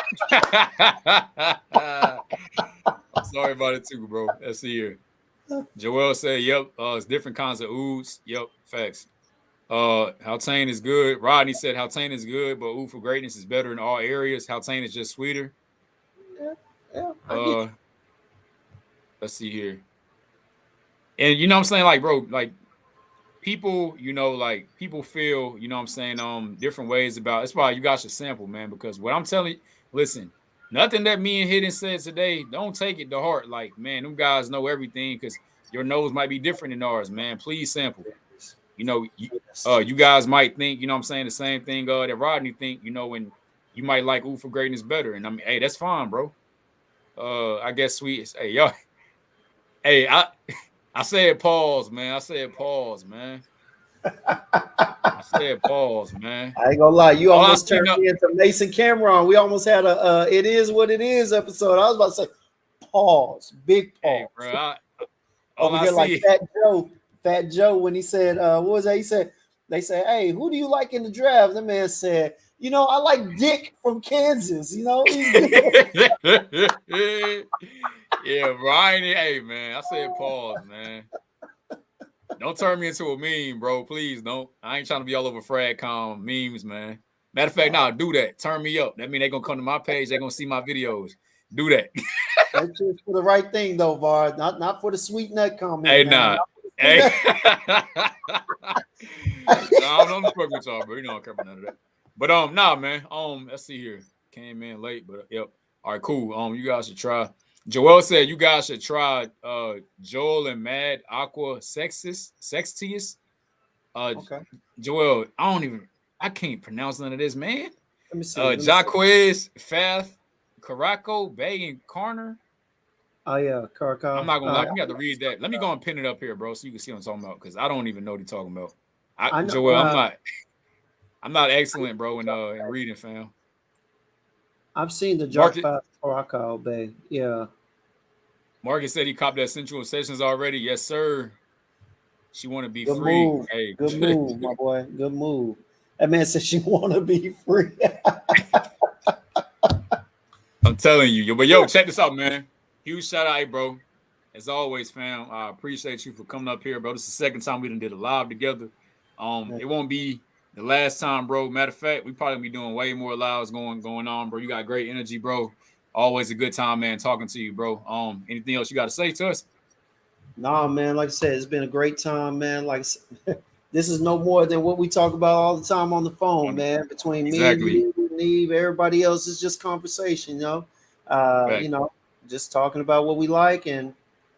I'm sorry about it too, bro. Let's see here. Joel said, "Yep, it's different kinds of ouds. Yep, facts. Haltane is good. Rodney said Haltane is good, but oud for greatness is better in all areas. Haltane is just sweeter. Yeah, I get Let's see here. And you know what I'm saying, like, bro, like people, you know, like people feel, you know what I'm saying, different ways about. That's why you guys should sample, man, because what I'm telling you, listen, nothing that me and Hidden said today, don't take it to heart. Like, man, them guys know everything because your nose might be different than ours, man. Please sample. You know, you guys might think, you know what I'm saying, the same thing that Rodney think, you know, and you might like oud for greatness better. And I mean, hey, that's fine, bro. I guess sweet. Hey, y'all. Hey, I said pause, man. I said pause, man. I said pause, man. I ain't gonna lie, you All almost turned me into Mason Cameron. We almost had a "It Is What It Is" episode. I was about to say pause, big pause. Hey, bro, Over here, like Fat Joe, when he said, what was that? He said, they said, "Hey, who do you like in the draft?" The man said, "You know, I like Dick from Kansas. You know, he's good." Yeah, Brian. Hey, man, I said pause, man. Don't turn me into a meme, bro. Please don't. I ain't trying to be all over Fragcom memes, man. Matter of fact, nah, do that. Turn me up. That mean they gonna come to my page. They gonna see my videos. Do that. That's just for the right thing, though, Var. Not for the sweet nut comment. Hey, man. nah. Hey. I don't know fuck with y'all, bro. You know I don't care about none of that. But nah, man. Let's see here. Came in late, but yep. All right, cool. You guys should try. Joel said you guys should try Joel and Mad Aqua Sextius. Okay. Joel, I can't pronounce none of this, man. Let me see. Jaquez, Fath, Caraco, Bay, and Carner. Oh yeah, Caracal. I'm not gonna lie. You got to read that. Let me go and pin it up here, bro, so you can see what I'm talking about. Because I don't even know what you're talking about. I know, Joel, I'm not excellent, bro, in reading, fam. I've seen the Jaquez Caracal Bay. Yeah. Marcus said he copped that Central Sessions already. Yes, sir. She want to be Good free. Move. Hey, good move, my boy. Good move. That man said she want to be free. I'm telling you, but check this out, man. Huge shout out, bro. As always, fam. I appreciate you for coming up here, bro. This is the second time we done did a live together. It won't be the last time, bro. Matter of fact, we probably be doing way more lives going on, bro. You got great energy, bro. Always a good time, man, talking to you, bro. Anything else you got to say to us? Nah, man. Like I said, it's been a great time, man. Like this is no more than what we talk about all the time on the phone, man. Between me and you and Eve, everybody else is just conversation, you know. You know, just talking about what we like and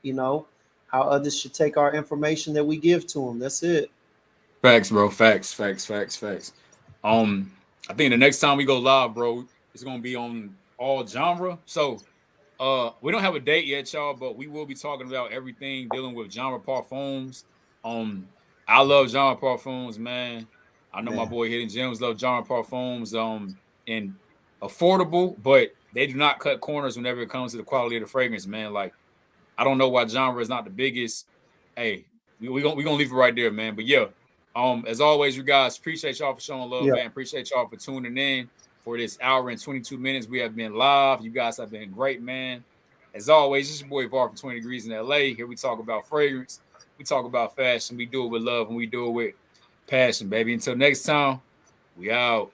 you know, how others should take our information that we give to them. That's it. Facts, bro. Facts. I think the next time we go live, bro, it's gonna be on all genre. So we don't have a date yet, y'all, but we will be talking about everything dealing with genre parfums. Um, I love genre parfums, man. I know my Man. boy Hidden Gems love genre parfums. And affordable, but they do not cut corners whenever it comes to the quality of the fragrance, man. Like I don't know why genre is not the biggest. Hey, we gonna leave it right there, man. But yeah, as always, you guys appreciate y'all for showing love, Yeah. man. Appreciate y'all for tuning in for this hour and 22 minutes. We have been live. You guys have been great, man. As always, it's your boy Var from 20 Degrees in LA. Here we talk about fragrance, we talk about fashion. We do it with love and we do it with passion, baby. Until next time, we out.